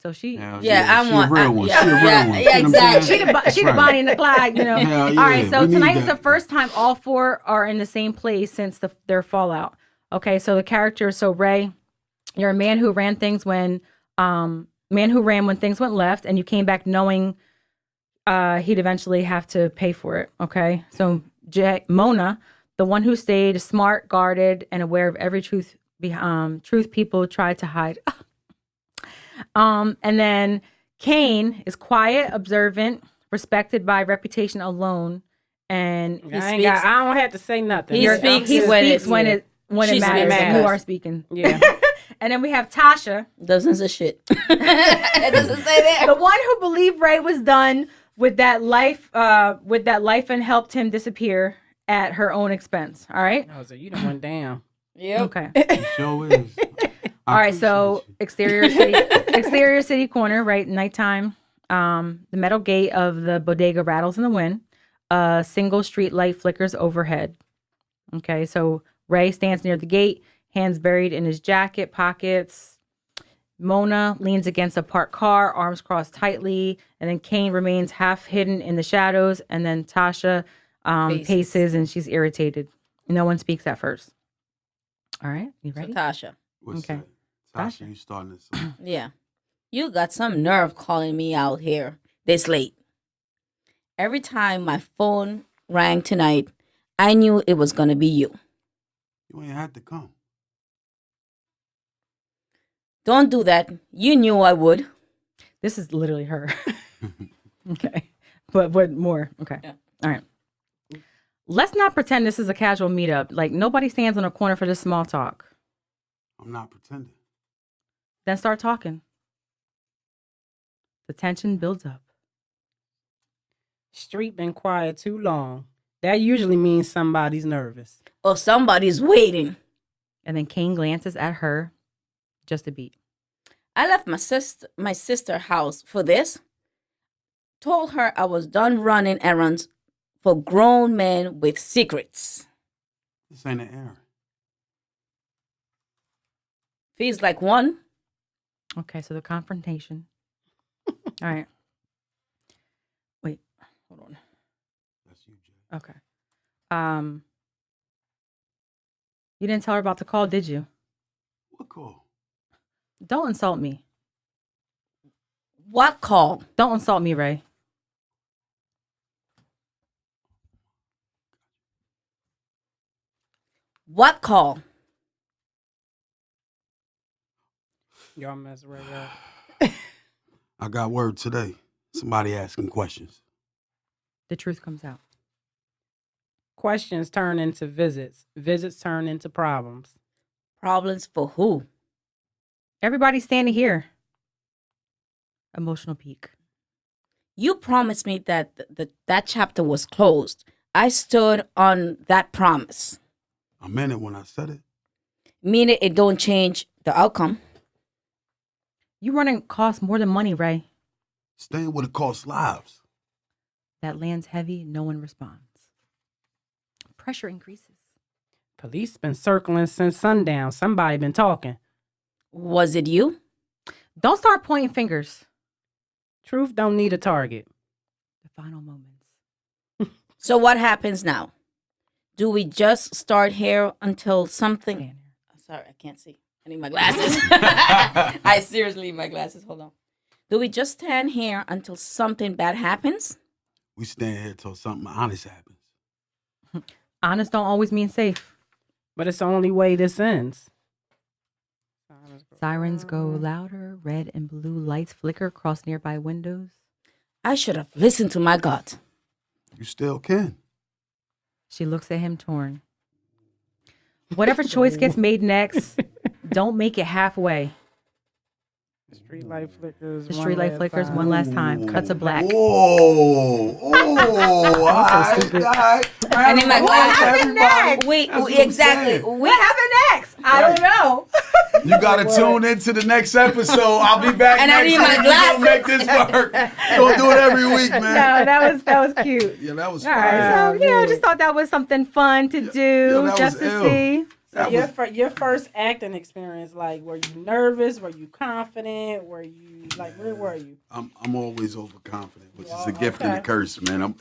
[SPEAKER 1] So she...
[SPEAKER 4] Hell
[SPEAKER 3] Yeah, I
[SPEAKER 4] she
[SPEAKER 3] want-
[SPEAKER 4] a real one.
[SPEAKER 3] yeah,
[SPEAKER 4] She a real
[SPEAKER 3] yeah,
[SPEAKER 4] one.
[SPEAKER 3] yeah,
[SPEAKER 4] See what I'm saying?
[SPEAKER 3] exactly.
[SPEAKER 1] She the Bonnie and the Clyde, you know.
[SPEAKER 4] Hell yeah,
[SPEAKER 1] All right, so
[SPEAKER 4] we need
[SPEAKER 1] tonight is
[SPEAKER 4] that.
[SPEAKER 1] the first time all four are in the same place since their fallout. Okay, so the characters. So Ray, you're a man who ran when things went left, and you came back knowing he'd eventually have to pay for it. Okay, so Mona, the one who stayed smart, guarded, and aware of every truth people tried to hide. And then Kane is quiet, observant, respected by reputation alone, and
[SPEAKER 2] I don't have to say nothing.
[SPEAKER 3] He speaks
[SPEAKER 1] he
[SPEAKER 3] when
[SPEAKER 1] speaks
[SPEAKER 3] it-
[SPEAKER 1] when it
[SPEAKER 3] She
[SPEAKER 1] matters.
[SPEAKER 3] speaks
[SPEAKER 1] And
[SPEAKER 3] when
[SPEAKER 1] you
[SPEAKER 3] it
[SPEAKER 1] are speaking.
[SPEAKER 2] Yeah.
[SPEAKER 1] And then we have Tasha,
[SPEAKER 3] Doesn't say shit. It doesn't say that.
[SPEAKER 1] the one who believed Ray was done with that life, and helped him disappear at her own expense. All right.
[SPEAKER 2] So you done went down.
[SPEAKER 3] Yep.
[SPEAKER 1] Okay.
[SPEAKER 4] It sure is.
[SPEAKER 1] All right. So exterior city corner. Right. Nighttime. The metal gate of the bodega rattles in the wind. A single street light flickers overhead. Okay. So Ray stands near the gate, hands buried in his jacket pockets. Mona leans against a parked car, arms crossed tightly, and then Kane remains half hidden in the shadows, and then Tasha paces, and she's irritated. No one speaks at first. All right, you ready?
[SPEAKER 3] Tasha.
[SPEAKER 4] What's
[SPEAKER 1] Okay.
[SPEAKER 4] that? Tasha, you starting this off.
[SPEAKER 3] Yeah. You got some nerve calling me out here this late. Every time my phone rang tonight, I knew it was going to be you.
[SPEAKER 4] You ain't had to come.
[SPEAKER 3] Don't do that. You knew I would.
[SPEAKER 1] This is literally her. Okay, but what more? Okay,
[SPEAKER 3] Yeah.
[SPEAKER 1] All right. Let's not pretend this is a casual meetup. Like nobody stands on a corner for this small talk.
[SPEAKER 4] I'm not pretending.
[SPEAKER 1] Then start talking. The tension builds up.
[SPEAKER 2] Street been quiet too long. That usually means somebody's nervous.
[SPEAKER 3] Or somebody's waiting.
[SPEAKER 1] And then Kane glances at her, just a beat.
[SPEAKER 3] I left my sister house for this. Told her I was done running errands for grown men with secrets.
[SPEAKER 4] This ain't an errand.
[SPEAKER 3] Feels like one.
[SPEAKER 1] Okay, so the confrontation. All right. Wait, hold on.
[SPEAKER 4] That's you, Jay.
[SPEAKER 1] Okay. You didn't tell her about the call, did you?
[SPEAKER 4] What call?
[SPEAKER 1] Don't insult me.
[SPEAKER 3] What call?
[SPEAKER 1] Don't insult me, Ray.
[SPEAKER 3] What call?
[SPEAKER 2] Y'all mess right up.
[SPEAKER 4] I got word today. Somebody asking questions.
[SPEAKER 1] The truth comes out.
[SPEAKER 2] Questions turn into visits. Visits turn into problems.
[SPEAKER 3] Problems for who?
[SPEAKER 1] Everybody's standing here. Emotional peak.
[SPEAKER 3] You promised me that that chapter was closed. I stood on that promise.
[SPEAKER 4] I meant it when I said it.
[SPEAKER 3] Meaning it don't change the outcome.
[SPEAKER 1] You running costs more than money, Ray.
[SPEAKER 4] Staying would have cost lives.
[SPEAKER 1] That lands heavy, no one responds. Pressure increases.
[SPEAKER 2] Police been circling since sundown. Somebody been talking.
[SPEAKER 3] Was it you?
[SPEAKER 1] Don't start pointing fingers.
[SPEAKER 2] Truth don't need a target.
[SPEAKER 1] The final moments.
[SPEAKER 3] So what happens now? Do we just start here until something...
[SPEAKER 1] Stand here.
[SPEAKER 3] Sorry, I can't see. I need my glasses. I seriously need my glasses. Hold on. Do we just stand here until something bad happens?
[SPEAKER 4] We stand here till something honest happens.
[SPEAKER 1] Honest don't always mean safe.
[SPEAKER 2] But it's the only way this ends.
[SPEAKER 1] Sirens go louder. Red and blue lights flicker across nearby windows.
[SPEAKER 3] I should have listened to my gut.
[SPEAKER 4] You still can.
[SPEAKER 1] She looks at him torn. Whatever choice gets made next, don't make it halfway.
[SPEAKER 2] Street light flickers.
[SPEAKER 1] The street light flickers one last time. Cuts of black.
[SPEAKER 4] Whoa. Oh. All right.
[SPEAKER 3] And in my glass,
[SPEAKER 4] everybody.
[SPEAKER 3] wait,
[SPEAKER 4] That's what
[SPEAKER 3] exactly.
[SPEAKER 4] I'm saying.
[SPEAKER 1] What happened next? I don't know.
[SPEAKER 4] You gotta tune into the next episode. I'll be back
[SPEAKER 3] And I
[SPEAKER 4] next
[SPEAKER 3] need my
[SPEAKER 4] week. We're gonna make this work. We'll do it every week, man.
[SPEAKER 1] No, that was cute.
[SPEAKER 4] Yeah, that was
[SPEAKER 1] All
[SPEAKER 4] fun.
[SPEAKER 1] right, so I just thought that was something fun to do,
[SPEAKER 4] that
[SPEAKER 1] just
[SPEAKER 4] was
[SPEAKER 1] to
[SPEAKER 4] ill.
[SPEAKER 1] see.
[SPEAKER 2] So your first acting experience, like, were you nervous? Were you confident? Were you like, where were you?
[SPEAKER 4] I'm always overconfident, which is a gift and a curse, man.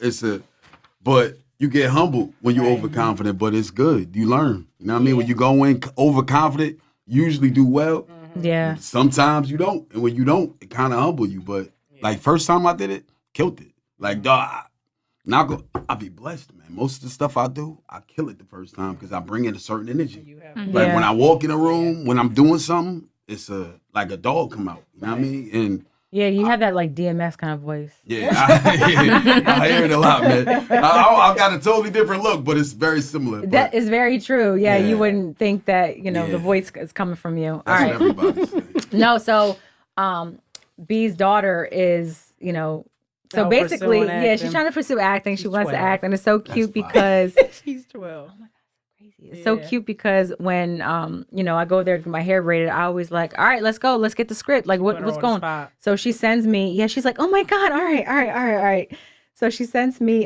[SPEAKER 4] But you get humbled when you're overconfident, but it's good. You learn. You know what I mean? When you go in overconfident, you usually do well.
[SPEAKER 1] Yeah.
[SPEAKER 4] Sometimes you don't, and when you don't, it kind of humble you. But like first time I did it, killed it. Like dog, I'll be blessed, man. Most of the stuff I do, I kill it the first time because I bring in a certain energy. Like when I walk in a room, when I'm doing something, it's like a dog come out. You know what I mean? And
[SPEAKER 1] Yeah, you have that like DMS kind of voice.
[SPEAKER 4] yeah, I hear it a lot, man. I got a totally different look, but it's very similar.
[SPEAKER 1] That is very true. Yeah,
[SPEAKER 4] Yeah.
[SPEAKER 1] you wouldn't think that, the voice is coming from you. All
[SPEAKER 4] That's
[SPEAKER 1] right.
[SPEAKER 4] what everybody's saying.
[SPEAKER 1] No, so B's daughter is, so
[SPEAKER 2] Oh,
[SPEAKER 1] basically,
[SPEAKER 2] pursuing
[SPEAKER 1] yeah, she's
[SPEAKER 2] acting.
[SPEAKER 1] trying to pursue acting. She wants to
[SPEAKER 2] 12.
[SPEAKER 1] act, and it's so cute
[SPEAKER 4] fine.
[SPEAKER 1] because
[SPEAKER 2] She's 12.
[SPEAKER 1] it's so cute because when I go there to get my hair braided, I always like, all right, let's go, let's get the script. Like,
[SPEAKER 2] Put her
[SPEAKER 1] what's
[SPEAKER 2] on the
[SPEAKER 1] going?
[SPEAKER 2] spot.
[SPEAKER 1] So she sends me, she's like, oh my god, all right. So she sends me,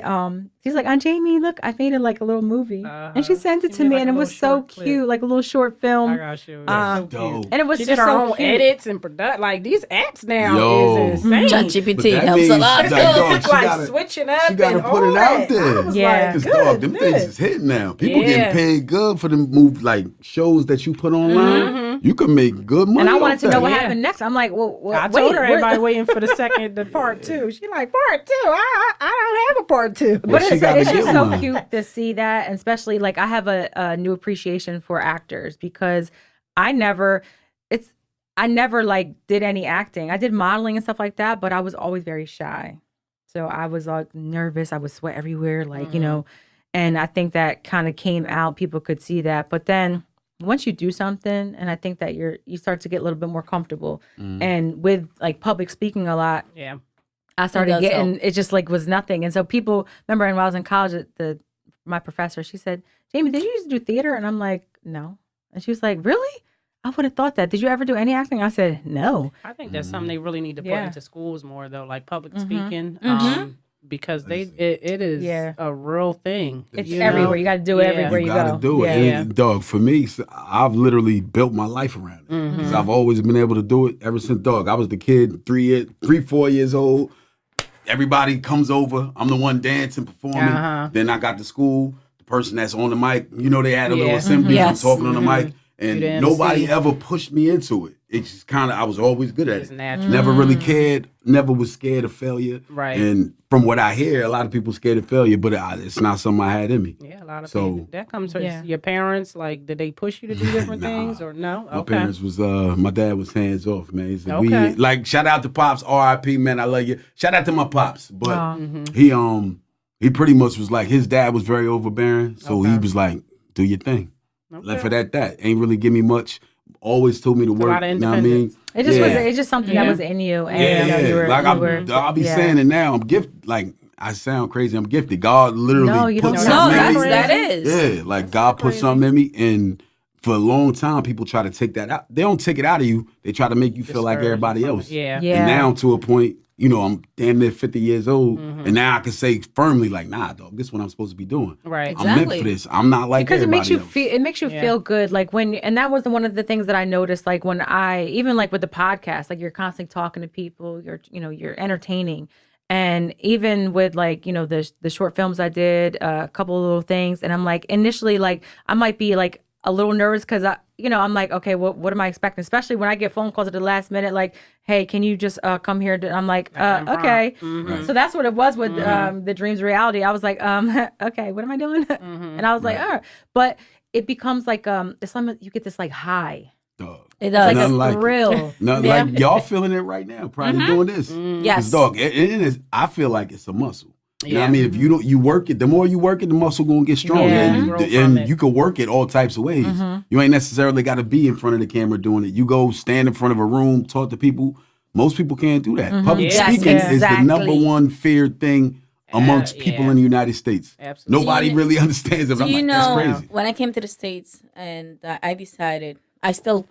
[SPEAKER 1] she's like, Aunt Jamie, look, I made it like a little movie, and she sends it
[SPEAKER 2] She
[SPEAKER 1] to
[SPEAKER 2] made,
[SPEAKER 1] me,
[SPEAKER 2] like,
[SPEAKER 1] and
[SPEAKER 2] a
[SPEAKER 1] it was
[SPEAKER 2] little
[SPEAKER 1] so
[SPEAKER 2] short clip.
[SPEAKER 1] cute, like a little short film.
[SPEAKER 2] I got you.
[SPEAKER 1] Um,
[SPEAKER 2] That's so cute.
[SPEAKER 4] Dope.
[SPEAKER 1] And it was
[SPEAKER 2] She
[SPEAKER 1] just
[SPEAKER 2] did her
[SPEAKER 1] so
[SPEAKER 2] own
[SPEAKER 1] cute.
[SPEAKER 2] edits and production. Like these apps now
[SPEAKER 4] Yo.
[SPEAKER 2] is insane.
[SPEAKER 3] ChatGPT
[SPEAKER 4] that
[SPEAKER 3] helps
[SPEAKER 4] means
[SPEAKER 3] a lot.
[SPEAKER 4] that dog, she
[SPEAKER 2] Like
[SPEAKER 4] gotta-
[SPEAKER 2] switching up.
[SPEAKER 4] she gotta
[SPEAKER 2] and
[SPEAKER 4] put
[SPEAKER 2] all
[SPEAKER 4] it out
[SPEAKER 2] that.
[SPEAKER 4] there.
[SPEAKER 2] I was
[SPEAKER 1] Yeah.
[SPEAKER 4] Cause
[SPEAKER 2] like,
[SPEAKER 4] dog, them
[SPEAKER 2] goodness.
[SPEAKER 4] things is hitting now. People
[SPEAKER 2] Yeah.
[SPEAKER 4] getting paid good for them move like shows that you put online. You can make good money.
[SPEAKER 1] And I
[SPEAKER 4] off
[SPEAKER 1] wanted to know
[SPEAKER 4] that.
[SPEAKER 1] what
[SPEAKER 2] Yeah.
[SPEAKER 1] happened next. I'm like, well,
[SPEAKER 2] I told her everybody waiting for the part two. She like part two. I don't have a part two.
[SPEAKER 1] But
[SPEAKER 4] Well, she
[SPEAKER 1] it's
[SPEAKER 4] gotta
[SPEAKER 1] just
[SPEAKER 4] get
[SPEAKER 1] so
[SPEAKER 4] one.
[SPEAKER 1] cute to see that, and especially like I have a new appreciation for actors because I never like did any acting. I did modeling and stuff like that, but I was always very shy. So I was like nervous. I would sweat everywhere, like and I think that kind of came out. People could see that, but then once you do something, and I think that you start to get a little bit more comfortable, and with like public speaking a lot.
[SPEAKER 2] Yeah.
[SPEAKER 1] I started
[SPEAKER 3] does
[SPEAKER 1] getting
[SPEAKER 3] help.
[SPEAKER 1] it just like was nothing. And so people remember when I was in college, my professor, she said, Jamie, did you used to do theater? And I'm like, no. And she was like, really? I would have thought that. Did you ever do any acting? I said, no.
[SPEAKER 2] I think that's something they really need to put
[SPEAKER 1] Yeah.
[SPEAKER 2] into schools more though, like public speaking. Because it is
[SPEAKER 1] Yeah.
[SPEAKER 2] a real thing.
[SPEAKER 1] It's
[SPEAKER 2] you know?
[SPEAKER 1] everywhere. You got to do it
[SPEAKER 2] Yeah.
[SPEAKER 1] everywhere you,
[SPEAKER 4] gotta
[SPEAKER 1] go.
[SPEAKER 4] do it.
[SPEAKER 1] Yeah.
[SPEAKER 4] And dog, for me, I've literally built my life around it. Because I've always been able to do it ever since dog. I was the kid, 4 years old. Everybody comes over. I'm the one dancing, performing. Then I got to school. The person that's on the mic, they had a little
[SPEAKER 2] Yeah.
[SPEAKER 4] assembly.
[SPEAKER 3] Yes.
[SPEAKER 4] I'm talking on the mic. And
[SPEAKER 2] You the
[SPEAKER 4] nobody
[SPEAKER 2] MC.
[SPEAKER 4] ever pushed me into it. It just kind of, I was always good at
[SPEAKER 2] It's
[SPEAKER 4] it.
[SPEAKER 2] natural.
[SPEAKER 4] Never really cared. Never was scared of failure.
[SPEAKER 2] Right.
[SPEAKER 4] And from what I hear, a lot of people scared of failure, but it's not something I had in me.
[SPEAKER 2] Yeah, a lot of
[SPEAKER 4] So-
[SPEAKER 2] people. That comes from
[SPEAKER 1] Yeah.
[SPEAKER 2] your parents. Like, did they push you to do different
[SPEAKER 4] Nah.
[SPEAKER 2] things or no?
[SPEAKER 4] My parents was my dad was hands off, man. He said,
[SPEAKER 2] Okay.
[SPEAKER 4] like shout out to Pops, R.I.P. man, I love you. Shout out to my Pops. But
[SPEAKER 1] Aw.
[SPEAKER 4] he pretty much was like his dad was very overbearing. So he was like, do your thing. Left it at that. Ain't really give me much. Always told me to
[SPEAKER 2] a
[SPEAKER 4] work.
[SPEAKER 2] lot of
[SPEAKER 4] You know what I mean?
[SPEAKER 1] It just
[SPEAKER 4] Yeah.
[SPEAKER 1] was. It's just something that
[SPEAKER 2] Yeah.
[SPEAKER 1] was in you, and
[SPEAKER 4] Yeah,
[SPEAKER 1] you were.
[SPEAKER 4] like
[SPEAKER 1] you were
[SPEAKER 4] I'll be
[SPEAKER 1] yeah.
[SPEAKER 4] saying it now. I'm gifted. Like I sound crazy. I'm gifted. God literally
[SPEAKER 1] No, you
[SPEAKER 4] put
[SPEAKER 1] don't
[SPEAKER 4] something
[SPEAKER 1] sound
[SPEAKER 4] in
[SPEAKER 3] No,
[SPEAKER 4] me.
[SPEAKER 3] that is.
[SPEAKER 4] Yeah, like God put something in me, and for a long time, people try to take that out. They don't take it out of you. They try to make you feel like
[SPEAKER 2] Discourage
[SPEAKER 4] everybody
[SPEAKER 2] you from
[SPEAKER 4] else.
[SPEAKER 2] it. Yeah.
[SPEAKER 1] Yeah.
[SPEAKER 4] And now to a point, I'm damn near 50 years old, and now I can say firmly, like, nah, dog, this is what I'm supposed to be doing.
[SPEAKER 2] Right.
[SPEAKER 4] I'm meant
[SPEAKER 3] Exactly.
[SPEAKER 4] for this. I'm not like
[SPEAKER 1] Because it makes
[SPEAKER 4] everybody
[SPEAKER 1] you
[SPEAKER 4] else.
[SPEAKER 1] feel. It makes you
[SPEAKER 2] Yeah.
[SPEAKER 1] feel good. Like and that was one of the things that I noticed. Like when even like with the podcast, like you're constantly talking to people. You're entertaining. And even with like, the short films I did, a couple of little things. And I'm like, initially, like I might be like a little nervous because I'm like, okay, what am I expecting? Especially when I get phone calls at the last minute, like, hey, can you just come here? I'm like, okay. So that's what it was with the dreams reality. I was like, okay, what am I doing? And I was like, all right. But it becomes like it's something you get this like high.
[SPEAKER 4] Dog.
[SPEAKER 3] It does.
[SPEAKER 1] Like
[SPEAKER 4] Nothing
[SPEAKER 1] a
[SPEAKER 4] like it.
[SPEAKER 1] thrill.
[SPEAKER 4] Nothing like y'all feeling it right now, probably doing this.
[SPEAKER 3] Yes.
[SPEAKER 4] Dog, it is. I feel like it's a muscle. You know what I mean? If you don't, you work it. The more you work it, the muscle gonna get stronger, and you can work it all types of ways. You ain't necessarily got to be in front of the camera doing it. You go stand in front of a room, talk to people. Most people can't do that. Public speaking is the number one feared thing amongst people in the United States.
[SPEAKER 2] Absolutely.
[SPEAKER 4] Nobody really understands it. I'm like, that's crazy.
[SPEAKER 3] When I came to the States and I decided, I still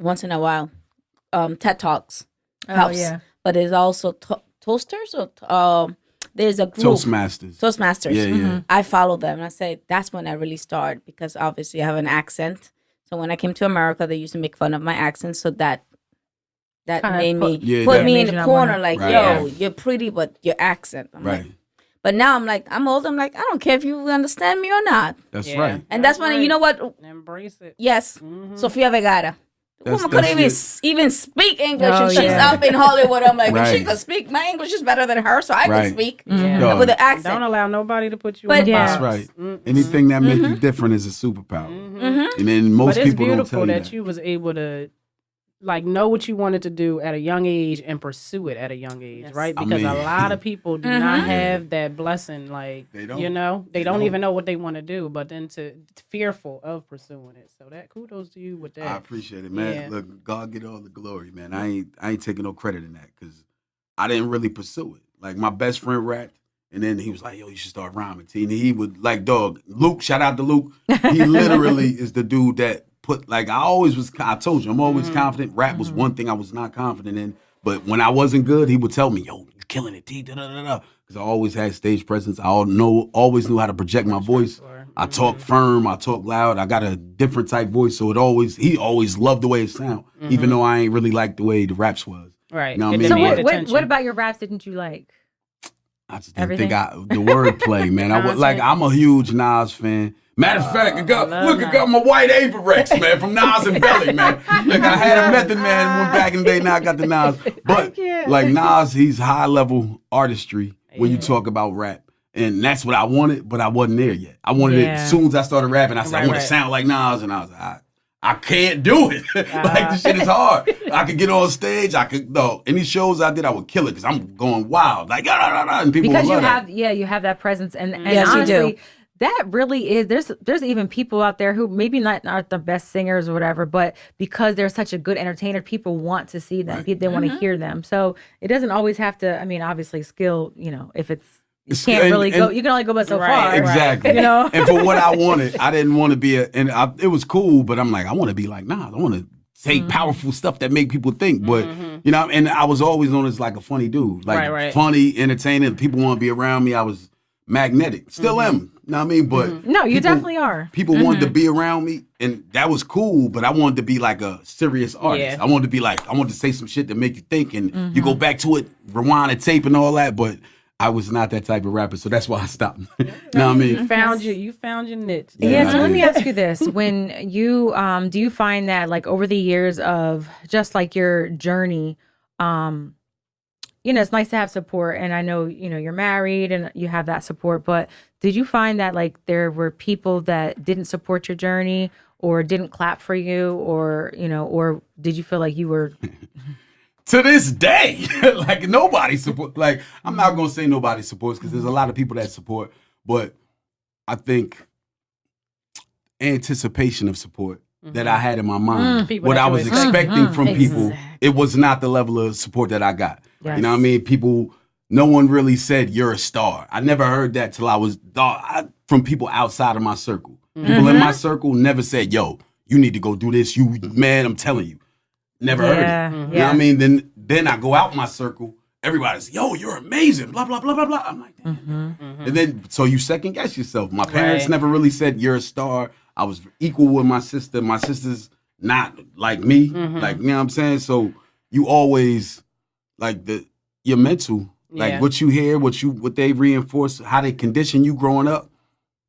[SPEAKER 3] once in a while, TED Talks helps, but there's also Toasters or there's a group Toastmasters.
[SPEAKER 4] Yeah.
[SPEAKER 3] I follow them, and I say that's when I really started because obviously I have an accent. So when I came to America, they used to make fun of my accent, so that made me put me in the corner, like, yo, you're pretty, but your accent. I'm like, but now I'm old. I'm like, I don't care if you understand me or not.
[SPEAKER 4] That's right.
[SPEAKER 3] And that's when, you know what?
[SPEAKER 2] Embrace it.
[SPEAKER 3] Yes. Sofia Vergara. The woman couldn't even speak English, and she's up in Hollywood. I'm like, if she could speak, my English is better than her, so I can speak with an accent.
[SPEAKER 2] Don't allow nobody to put you in the box.
[SPEAKER 4] That's right. Anything that makes you different is a superpower. And then most people don't tell you that.
[SPEAKER 2] But it's beautiful that you was able to know what you wanted to do at a young age and pursue it at a young age, right? Because a lot of people do not have that blessing. Like, they don't even know what they want to do, but then fearful of pursuing it. So that kudos to you with that.
[SPEAKER 4] I appreciate it, man. Yeah. Look, God get all the glory, man. I ain't taking no credit in that because I didn't really pursue it. Like, my best friend rapped, and then he was like, yo, you should start rhyming. And he would, like, dog, Luke, shout out to Luke. He literally is the dude that I told you, I'm always confident. Rap was one thing I was not confident in. But when I wasn't good, he would tell me, yo, you're killing it, T, da-da-da-da. Because I always had stage presence. I always knew how to project my voice. I talk firm, I talk loud. I got a different type voice. So he always loved the way it sound, even though I ain't really like the way the raps was.
[SPEAKER 2] Right.
[SPEAKER 4] You know what I
[SPEAKER 1] So
[SPEAKER 4] mean?
[SPEAKER 1] what about your raps didn't you like?
[SPEAKER 4] I just didn't think the wordplay, man. I'm a huge Nas fan. Matter of fact, I got my white Averex, man, from Nas and Belly, man. Like, I had a Method Man one back in the day, now I got the Nas. But, like, Nas, he's high-level artistry when you talk about rap. And that's what I wanted, but I wasn't there yet. I wanted it as soon as I started rapping. I said, I want to sound like Nas. And I was like, I can't do it. Like, this shit is hard. I could get on stage. Any shows I did, I would kill it because I'm going wild. Like, and people
[SPEAKER 1] because
[SPEAKER 4] would love
[SPEAKER 1] you have that presence. And
[SPEAKER 3] yes,
[SPEAKER 1] honestly,
[SPEAKER 3] you do.
[SPEAKER 1] That really is. There's even people out there who maybe not the best singers or whatever, but because they're such a good entertainer, people want to see them. They want to hear them. So it doesn't always have to. I mean, obviously, skill. If you can't really go, you can only go but so far.
[SPEAKER 4] Exactly.
[SPEAKER 1] Right?
[SPEAKER 4] And for what I wanted, I didn't want to be it was cool, but I'm like, I want to be like Nas. I want to say powerful stuff that make people think. But and I was always known as like a funny dude, like funny, entertaining. People want to be around me. I was magnetic. Still am. You know what I mean? But
[SPEAKER 1] no, you definitely are.
[SPEAKER 4] People wanted to be around me, and that was cool, but I wanted to be like a serious artist. I wanted to say some shit that make you think, and you go back to it, rewind the tape and all that, but I was not that type of rapper, so that's why I stopped. You know what I mean?
[SPEAKER 2] You found your niche.
[SPEAKER 1] Yeah, so let me ask you this. When you, do you find that like over the years of just like your journey, it's nice to have support, and I know, you're married and you have that support, but did you find that like there were people that didn't support your journey or didn't clap for you or did you feel like you were...
[SPEAKER 4] To this day, like nobody support. Like, I'm not going to say nobody supports because there's a lot of people that support, but I think anticipation of support that I had in my mind, what I was expecting from people, it was not the level of support that I got. Yes. You know what I mean? No one really said you're a star. I never heard that till I was from people outside of my circle. People in my circle never said, yo, you need to go do this. Man, I'm telling you. Never heard it. You know what I mean? Then I go out my circle. Everybody's, yo, you're amazing. Blah, blah, blah, blah, blah. I'm like, and then, so you second guess yourself. My parents never really said you're a star. I was equal with my sister. My sister's not like me. Like, you know what I'm saying? So you always, like, your mental, like what you hear, what they reinforce, how they condition you growing up,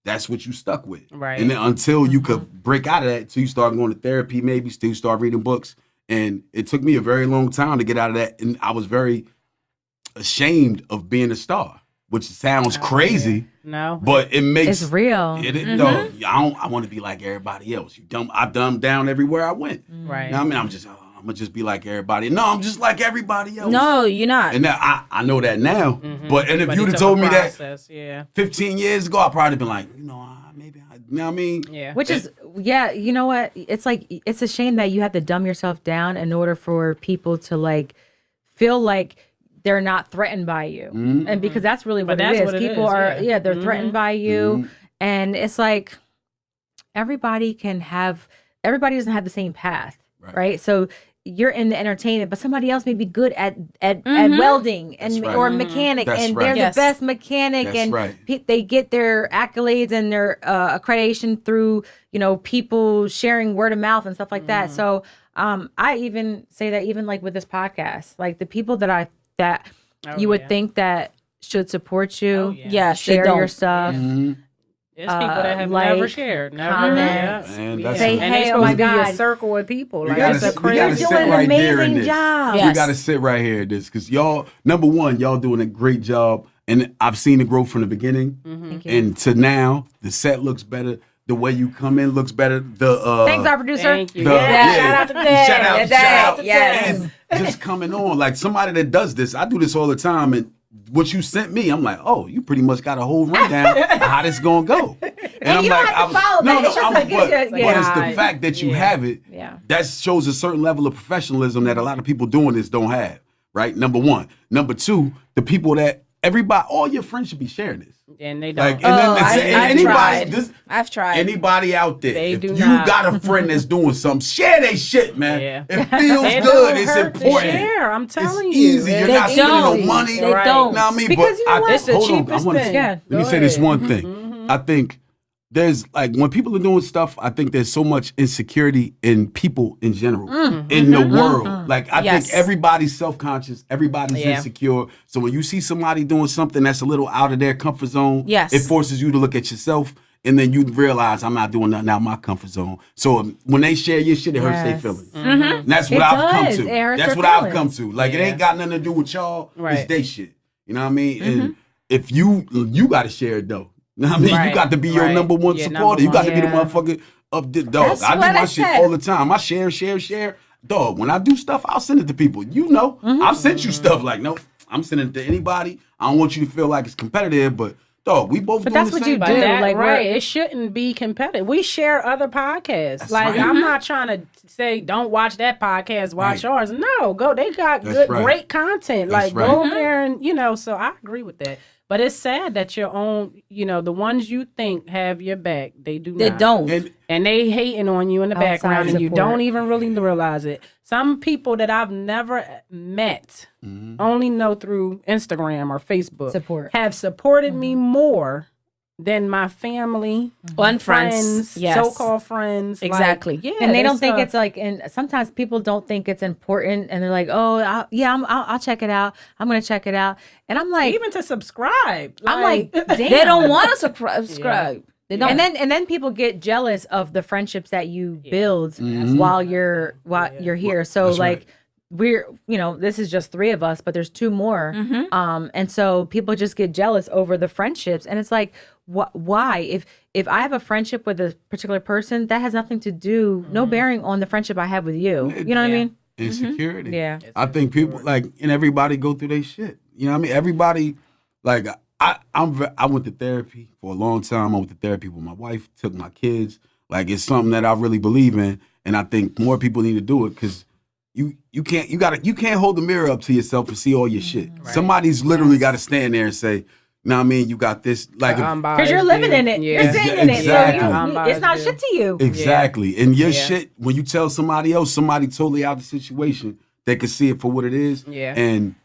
[SPEAKER 4] that's what you stuck with. Right. And then until you could break out of that, till you start going to therapy, maybe still start reading books. And it took me a very long time to get out of that. And I was very ashamed of being a star, which sounds crazy. No. But it makes...
[SPEAKER 1] It's real.
[SPEAKER 4] I want to be like everybody else. I dumbed down everywhere I went.
[SPEAKER 2] Right.
[SPEAKER 4] You know what I mean? I'm just, I'm gonna just be like everybody. No, I'm just like everybody else.
[SPEAKER 3] No, you're not.
[SPEAKER 4] And now I know that now. But if you'd have told me that 15 years ago, I'd probably been like, maybe you know what I mean?
[SPEAKER 2] Yeah.
[SPEAKER 1] Which is, you know what? It's like, it's a shame that you have to dumb yourself down in order for people to like feel like they're not threatened by you. And because that's really what it is. People are, they're threatened by you. And it's like, everybody doesn't have the same path, right? So you're in the entertainment, but somebody else may be good at welding or mechanic, and they're the best mechanic, they get their accolades and their accreditation through people sharing word of mouth and stuff like that. So I even say that even like with this podcast, like the people that you would think that should support you, share your stuff.
[SPEAKER 2] There's people that have never shared,
[SPEAKER 1] comment,
[SPEAKER 2] say,
[SPEAKER 1] hey,
[SPEAKER 2] and they're supposed to be a circle of people. Like, it's a crazy.
[SPEAKER 1] You're doing an amazing job.
[SPEAKER 4] You got to sit right here in this, because y'all, number one, y'all doing a great job, and I've seen the growth from the beginning and to now. The set looks better. The way you come in looks better.
[SPEAKER 1] Thanks, our producer.
[SPEAKER 2] Thank you.
[SPEAKER 3] Shout out to Dad.
[SPEAKER 4] Shout out.
[SPEAKER 3] Yes.
[SPEAKER 4] And just coming on, like somebody that does this. I do this all the time, and what you sent me, I'm like, oh, you pretty much got a whole rundown of how this gonna go. And I'm
[SPEAKER 1] you
[SPEAKER 4] like,
[SPEAKER 1] don't have to follow that.
[SPEAKER 4] But it's the fact that you have it. That shows a certain level of professionalism that a lot of people doing this don't have. Right? Number one. Number two, the people that all your friends should be sharing this.
[SPEAKER 2] And they don't.
[SPEAKER 3] I've tried.
[SPEAKER 4] Anybody out there,
[SPEAKER 2] if you
[SPEAKER 4] got a friend that's doing something, share they shit, man. Yeah. It feels good. It's important.
[SPEAKER 2] Share, I'm telling
[SPEAKER 4] you. It's easy. You're not spending no money.
[SPEAKER 3] They don't.
[SPEAKER 4] Know what I mean?
[SPEAKER 1] Because you know what?
[SPEAKER 2] It's the cheapest thing.
[SPEAKER 4] Let me say this one thing. I think there's like when people are doing stuff, I think there's so much insecurity in people in general, in the world. Like I think everybody's self-conscious, everybody's insecure. So when you see somebody doing something that's a little out of their comfort zone, it forces you to look at yourself, and then you realize I'm not doing nothing out of my comfort zone. So when they share your shit, it hurts their feelings. And that's what I've come to. That's what I've come to. Like it ain't got nothing to do with y'all. It's they shit. You know what I mean? And if you got to share it though. You know what I mean? You got to be your number one supporter. You got to be the motherfucker up the dog. I do my shit all the time. I share. Dog, when I do stuff, I'll send it to people. You know, I've sent you stuff like, no, I'm sending it to anybody. I don't want you to feel like it's competitive, but dog, we both. But
[SPEAKER 1] that's what you do. Like,
[SPEAKER 2] right? It shouldn't be competitive. We share other podcasts. That's like, I'm not trying to say don't watch that podcast, watch ours. No, go. They got great content. Like, go over there and So I agree with that. But it's sad that your own, the ones you think have your back, they do not.
[SPEAKER 3] They don't.
[SPEAKER 2] And they hating on you in the background, and you don't even really realize it. Some people that I've never met, only know through Instagram or Facebook, have supported me more than my family
[SPEAKER 3] and friends,
[SPEAKER 2] so-called friends.
[SPEAKER 3] Exactly.
[SPEAKER 2] Like,
[SPEAKER 1] and they don't think it's like, and sometimes people don't think it's important, and they're like, oh, I'll check it out. I'm going to check it out. And I'm like,
[SPEAKER 2] even to subscribe.
[SPEAKER 1] I'm like, damn.
[SPEAKER 3] They don't want to subscribe. They don't.
[SPEAKER 1] And then people get jealous of the friendships that you build while you're here. So like, we're this is just 3 of us, but there's 2 more. And so people just get jealous over the friendships, and it's like, why? If I have a friendship with a particular person, that has nothing to do, no bearing on the friendship I have with you. You know what I mean?
[SPEAKER 4] Insecurity.
[SPEAKER 1] Yeah.
[SPEAKER 4] I think people and everybody go through their shit. You know what I mean? Everybody, like, I went to therapy for a long time. I went to therapy with my wife, took my kids. Like, it's something that I really believe in, and I think more people need to do it, because you can't hold the mirror up to yourself and see all your shit. Right. Somebody's literally got to stand there and say, "Know what I mean? You got this." Like,
[SPEAKER 1] because you're living in it, you're sitting in it, so it's not shit to you.
[SPEAKER 4] Exactly, and your shit, when you tell somebody else, somebody totally out of the situation, they can see it for what it is.
[SPEAKER 2] Yeah,
[SPEAKER 4] and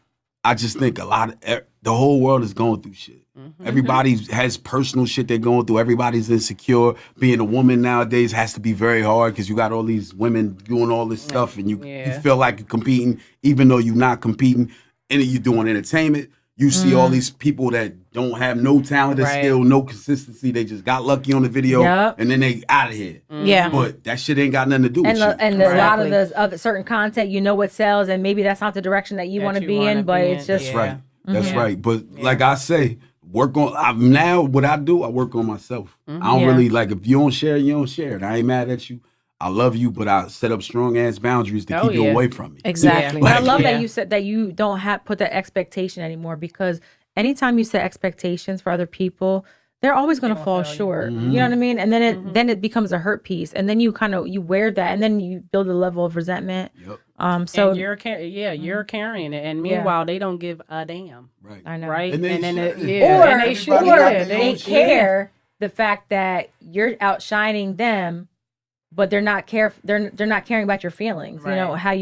[SPEAKER 4] I just think the whole world is going through shit. Everybody has personal shit they're going through. Everybody's insecure. Being a woman nowadays has to be very hard, because you got all these women doing all this stuff, and you feel like you're competing, even though you're not competing. And you're doing entertainment. You see all these people that don't have no talent or skill, no consistency. They just got lucky on the video, and then they out of here.
[SPEAKER 3] Yeah,
[SPEAKER 4] but that shit ain't got nothing to do with you.
[SPEAKER 1] And a lot of the other certain content, what sells, and maybe that's not the direction that you want to be in. But it's just
[SPEAKER 4] that's right. That's right. But like I say, now what I do, I work on myself. I don't really, like, if you don't share, you don't share it. I ain't mad at you. I love you, but I set up strong ass boundaries to keep you away from me.
[SPEAKER 3] Exactly.
[SPEAKER 1] But I love that you said that you don't put that expectation anymore, because anytime you set expectations for other people, they're always going to fall short. You know what I mean? And then it becomes a hurt piece, and then you you wear that, and then you build a level of resentment.
[SPEAKER 4] Yep.
[SPEAKER 1] So
[SPEAKER 2] and you're carrying it, and meanwhile they don't give a damn.
[SPEAKER 4] Right.
[SPEAKER 1] I know.
[SPEAKER 2] Right.
[SPEAKER 4] And
[SPEAKER 2] then
[SPEAKER 1] they care the fact that you're outshining them, but they're not they're not caring about your feelings.
[SPEAKER 2] Right.
[SPEAKER 1] You know how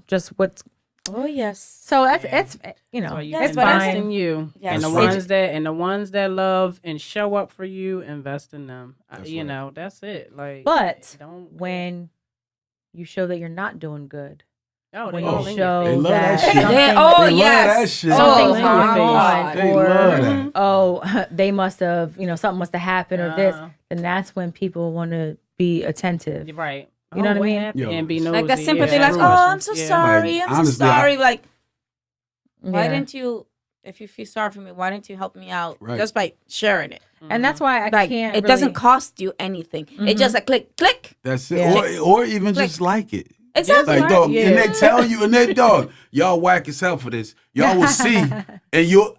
[SPEAKER 1] just what's.
[SPEAKER 3] Oh yes.
[SPEAKER 1] So it's
[SPEAKER 2] that's
[SPEAKER 1] it's
[SPEAKER 2] invest in you,
[SPEAKER 3] Yes.
[SPEAKER 2] and the ones that love and show up for you, invest in them. That's it. Like,
[SPEAKER 1] but when you show that you're not doing good,
[SPEAKER 2] when
[SPEAKER 1] you show
[SPEAKER 4] they love that
[SPEAKER 1] that
[SPEAKER 4] shit.
[SPEAKER 1] something,
[SPEAKER 4] That shit.
[SPEAKER 1] something's
[SPEAKER 4] going
[SPEAKER 1] on, or they must have, something must have happened, or this, then that's when people want to be attentive,
[SPEAKER 2] right?
[SPEAKER 1] You know what I mean?
[SPEAKER 2] And be nosy.
[SPEAKER 3] Like that sympathy, like, I'm so sorry. I'm so sorry. Like, why didn't you, if you feel sorry for me, why didn't you help me out just by sharing it?
[SPEAKER 1] And that's why I can't.
[SPEAKER 3] It doesn't cost you anything. It's just a click.
[SPEAKER 4] That's it. Or even just like it.
[SPEAKER 3] Exactly.
[SPEAKER 4] Like, dog, and they tell you, and they, dog, y'all whack as hell for this. Y'all will see, and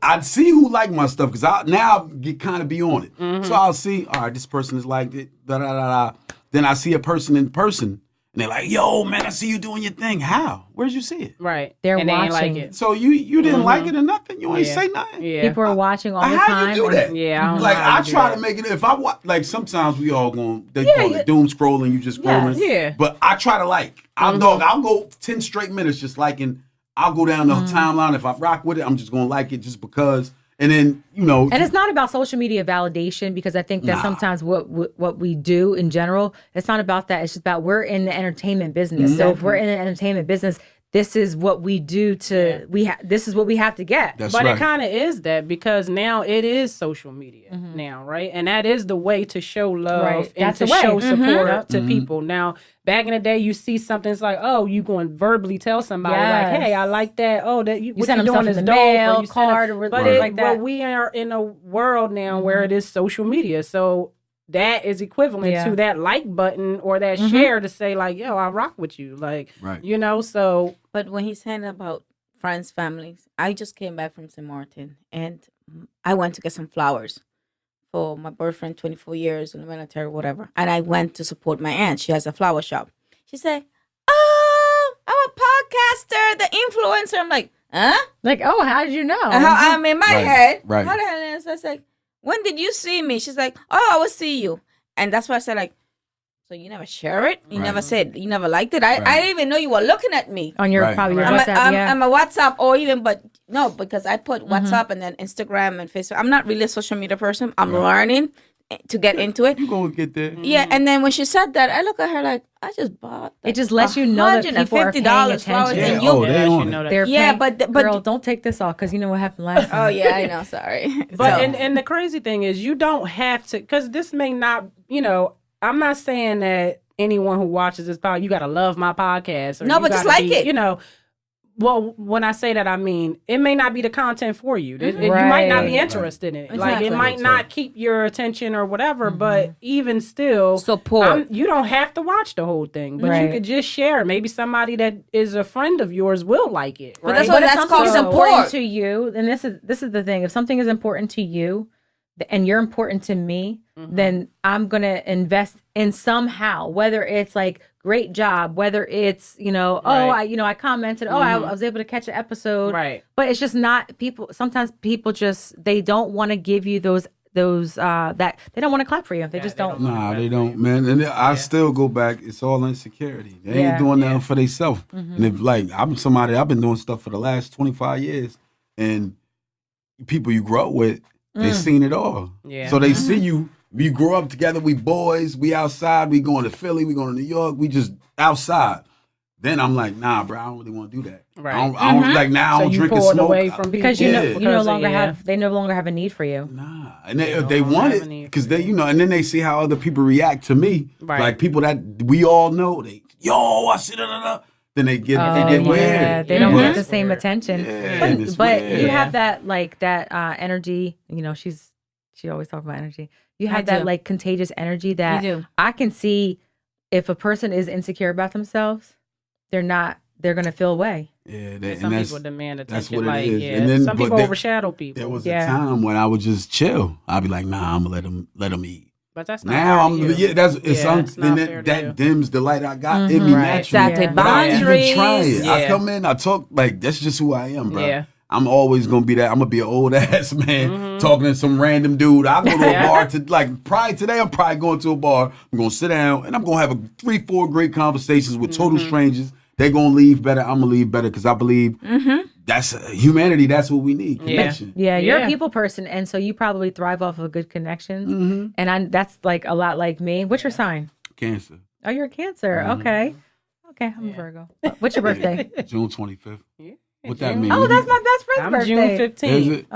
[SPEAKER 4] I'd see who like my stuff, because now I get kind of be on it. So I'll see, all right, this person has liked it, da-da-da-da. Then I see a person in person, and they're like, yo, man, I see you doing your thing. How? Where'd you see it?
[SPEAKER 2] Right.
[SPEAKER 1] They're
[SPEAKER 2] and
[SPEAKER 1] watching.
[SPEAKER 2] They ain't like it.
[SPEAKER 4] So you didn't like it or nothing? You ain't say nothing?
[SPEAKER 2] Yeah.
[SPEAKER 1] People are watching all the time.
[SPEAKER 4] How you do that?
[SPEAKER 2] Yeah, I don't
[SPEAKER 4] like,
[SPEAKER 2] know how
[SPEAKER 4] I
[SPEAKER 2] you do
[SPEAKER 4] try
[SPEAKER 2] that.
[SPEAKER 4] to make it, if I watch, like, sometimes we all they call it doom scrolling, you just scrolling.
[SPEAKER 2] Yeah.
[SPEAKER 4] But I try to I'll go 10 straight minutes just liking. I'll go down the timeline. If I rock with it, I'm just going to like it just because. And then,
[SPEAKER 1] And it's not about social media validation, because I think that sometimes what we do in general, it's not about that. It's just about, we're in the entertainment business. So if we're in the entertainment business, this is what we do this is what we have to get.
[SPEAKER 4] That's
[SPEAKER 2] but
[SPEAKER 4] right.
[SPEAKER 2] It kind of is that, because now it is social media now, right? And that is the way to show love and to show support to people. Now, back in the day, you see something, it's like, oh, you going to verbally tell somebody, like, hey, I like that. Oh, that you
[SPEAKER 1] send them
[SPEAKER 2] doing
[SPEAKER 1] stuff
[SPEAKER 2] is
[SPEAKER 1] in the
[SPEAKER 2] dope,
[SPEAKER 1] mail,
[SPEAKER 2] or you
[SPEAKER 1] card, or
[SPEAKER 2] but
[SPEAKER 1] like that.
[SPEAKER 2] But we are in a world now where it is social media, so that is equivalent to that like button or that share to say, like, yo, I rock with you, like, so.
[SPEAKER 3] But when he's saying about friends, families, I just came back from St. Martin, and I went to get some flowers for my boyfriend, 24 years in the military, whatever. And I went to support my aunt. She has a flower shop. She said, oh, I'm a podcaster, the influencer. I'm like, huh?
[SPEAKER 1] Like, oh, how did you know?
[SPEAKER 3] I'm in my head.
[SPEAKER 4] Right.
[SPEAKER 3] How the hell is this? I was like, when did you see me? She's like, oh, I will see you. And that's why I said, like, so you never share it? You never said, you never liked it? I didn't even know you were looking at me.
[SPEAKER 1] On your, probably your WhatsApp,
[SPEAKER 3] I'm a WhatsApp, or even, but no, because I put WhatsApp and then Instagram and Facebook. I'm not really a social media person. I'm learning to get into it.
[SPEAKER 4] You gonna get there.
[SPEAKER 3] Yeah, and then when she said that, I look at her like, I just bought
[SPEAKER 1] it. Just lets you know that people are paying attention.
[SPEAKER 3] And
[SPEAKER 1] but girl, don't take this off, because you know what happened last time.
[SPEAKER 3] Oh yeah, I know. Sorry.
[SPEAKER 2] But and the crazy thing is, you don't have to, because this may not, I'm not saying that anyone who watches this podcast, you got to love my podcast. Or
[SPEAKER 3] no, but just like it.
[SPEAKER 2] Well, when I say that, I mean, it may not be the content for you. You might not be interested in it.
[SPEAKER 3] Exactly.
[SPEAKER 2] Like, it might not keep your attention or whatever, but even still,
[SPEAKER 3] support.
[SPEAKER 2] You don't have to watch the whole thing, but you could just share. Maybe somebody that is a friend of yours will like it.
[SPEAKER 3] Right? But that's called
[SPEAKER 1] support to you. Then this is the thing. If something is important to you, and you're important to me, then I'm going to invest in somehow, whether it's like, great job, whether it's, I commented, I was able to catch an episode.
[SPEAKER 2] Right.
[SPEAKER 1] But it's just not sometimes people just, they don't want to give you those that they don't want to clap for you. They just don't.
[SPEAKER 4] Nah, they don't, man. And I still go back, it's all insecurity. They ain't doing nothing for themselves. And if, like, I've been doing stuff for the last 25 years, and people you grow up with, they seen it all. Yeah. So they see you. We grew up together. We boys. We outside. We going to Philly. We going to New York. We just outside. Then I'm like, nah, bro. I don't really want to do that.
[SPEAKER 2] Right.
[SPEAKER 4] I don't like now. I don't drink and smoke
[SPEAKER 2] away from
[SPEAKER 1] because you no longer have. They no longer have a need for you.
[SPEAKER 4] Nah, and they want it because they and then they see how other people react to me.
[SPEAKER 2] Right.
[SPEAKER 4] Like people that we all know. I see Then they get weird.
[SPEAKER 1] They don't want the same attention.
[SPEAKER 4] Yeah,
[SPEAKER 1] but you have that energy. She always talks about energy. You have that like contagious energy that I can see if a person is insecure about themselves, they're going to feel away.
[SPEAKER 2] Yeah, some people demand attention.
[SPEAKER 4] That's what
[SPEAKER 2] like,
[SPEAKER 4] it is.
[SPEAKER 2] Yeah,
[SPEAKER 4] and then,
[SPEAKER 2] some people overshadow people.
[SPEAKER 4] There was a time when I would just chill. I'd be like, nah, I'm gonna let them eat.
[SPEAKER 2] But that's not
[SPEAKER 4] now
[SPEAKER 2] fair
[SPEAKER 4] that dims the light I got in me naturally.
[SPEAKER 3] Exactly.
[SPEAKER 4] But I even try it.
[SPEAKER 2] Yeah.
[SPEAKER 4] I come in, I talk like that's just who I am, bro.
[SPEAKER 2] Yeah.
[SPEAKER 4] I'm always gonna be that. I'm gonna be an old ass man talking to some random dude. I go to a bar probably today. I'm probably going to a bar. I'm gonna sit down and I'm gonna have 3-4 great conversations with total strangers. They're gonna leave better. I'm gonna leave better because I believe that's humanity. That's what we need. Connection.
[SPEAKER 1] Yeah, you're a people person, and so you probably thrive off of good connections. And that's like a lot like me. What's your sign?
[SPEAKER 4] Cancer.
[SPEAKER 1] Oh, you're a Cancer. Okay, I'm a Virgo. What's your birthday?
[SPEAKER 4] June 25th.
[SPEAKER 2] Yeah.
[SPEAKER 4] What that mean?
[SPEAKER 1] Oh, that's my best friend's birthday.
[SPEAKER 2] June 15th.
[SPEAKER 4] Is it?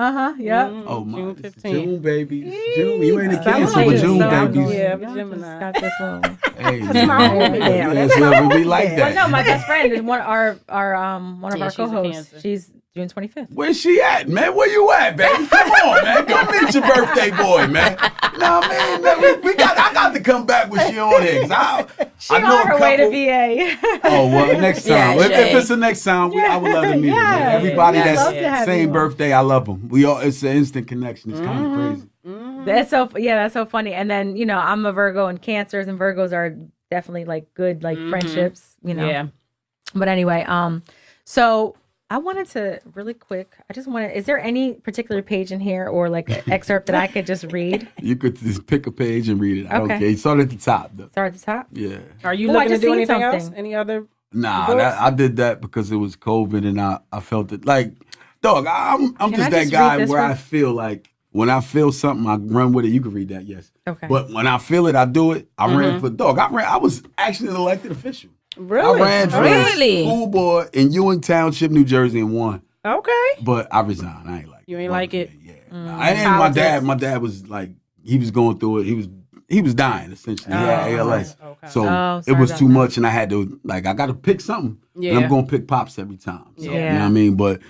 [SPEAKER 1] Yep.
[SPEAKER 4] Oh, my.
[SPEAKER 2] June 15th.
[SPEAKER 4] June, baby. June. You ain't a Cancer, but June, baby.
[SPEAKER 2] Yeah, I'm a Gemini.
[SPEAKER 1] Got this little...
[SPEAKER 4] Hey, that's what we like that.
[SPEAKER 1] Well, no, my best friend is one of our co-hosts. She's June 25th.
[SPEAKER 4] Where's she at, man? Where you at, baby? Come on, man. Come meet your birthday boy, man. No, man. I got to come back when she on here.
[SPEAKER 1] She on her way to VA.
[SPEAKER 4] Oh, well, next time. If it's the next time, I would love to meet her. Man. Everybody that's same birthday, I love them. It's an instant connection. It's kind of crazy.
[SPEAKER 1] That's so funny. And then, I'm a Virgo, and Cancers and Virgos are definitely like good, like friendships, Yeah. But anyway, so I wanted to really quick. Is there any particular page in here or like an excerpt that I could just read?
[SPEAKER 4] You could just pick a page and read it. I don't care. Start at the top, though.
[SPEAKER 1] Start at the top?
[SPEAKER 4] Yeah.
[SPEAKER 2] Are you looking to do anything else? Any other?
[SPEAKER 4] Nah, I did that because it was COVID and I felt it. Like, dog, I'm just that guy where I feel like when I feel something, I run with it. You can read that, yes.
[SPEAKER 1] Okay.
[SPEAKER 4] But when I feel it, I do it. I ran for dog. I was actually an elected official.
[SPEAKER 2] Really?
[SPEAKER 4] I ran for school board in Ewing Township, New Jersey, and won.
[SPEAKER 2] Okay.
[SPEAKER 4] But I resigned. I ain't like it.
[SPEAKER 2] You ain't like it?
[SPEAKER 4] Yeah. I ain't my dad was like, he was going through it. He was dying, essentially. He had ALS.
[SPEAKER 2] Okay.
[SPEAKER 4] So it was too much, and I had to, I got to pick something. Yeah. And I'm going to pick Pops every time. So, you know what I mean? But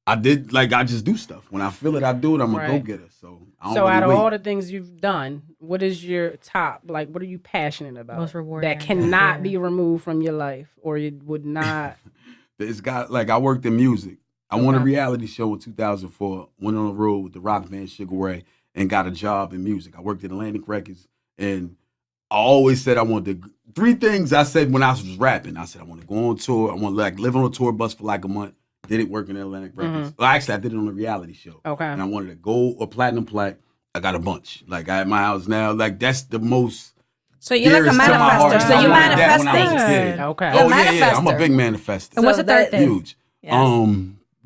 [SPEAKER 4] I did, I just do stuff. When I feel it, I do it. I'm a go-getter. So I don't
[SPEAKER 2] out of all the things you've done, what is your top, what are you passionate about?
[SPEAKER 1] Most rewarding.
[SPEAKER 2] That cannot be removed from your life, or it would not.
[SPEAKER 4] It's got, I worked in music. I won a reality show in 2004, went on the road with the rock band Sugar Ray, and got a job in music. I worked at Atlantic Records, and I always said I wanted to, 3 things I said when I was rapping. I said I want to go on tour. I want to live on a tour bus for a month. Did it working at Atlantic Records. Well, actually, I did it on a reality show.
[SPEAKER 2] Okay.
[SPEAKER 4] And I wanted a gold or platinum plaque. I got a bunch. I at my house now. That's the most.
[SPEAKER 3] So you're like a manifester. So you manifest things.
[SPEAKER 2] Okay.
[SPEAKER 4] Oh, yeah. I'm a big manifester.
[SPEAKER 1] And what's the third thing?
[SPEAKER 4] Huge. Yes.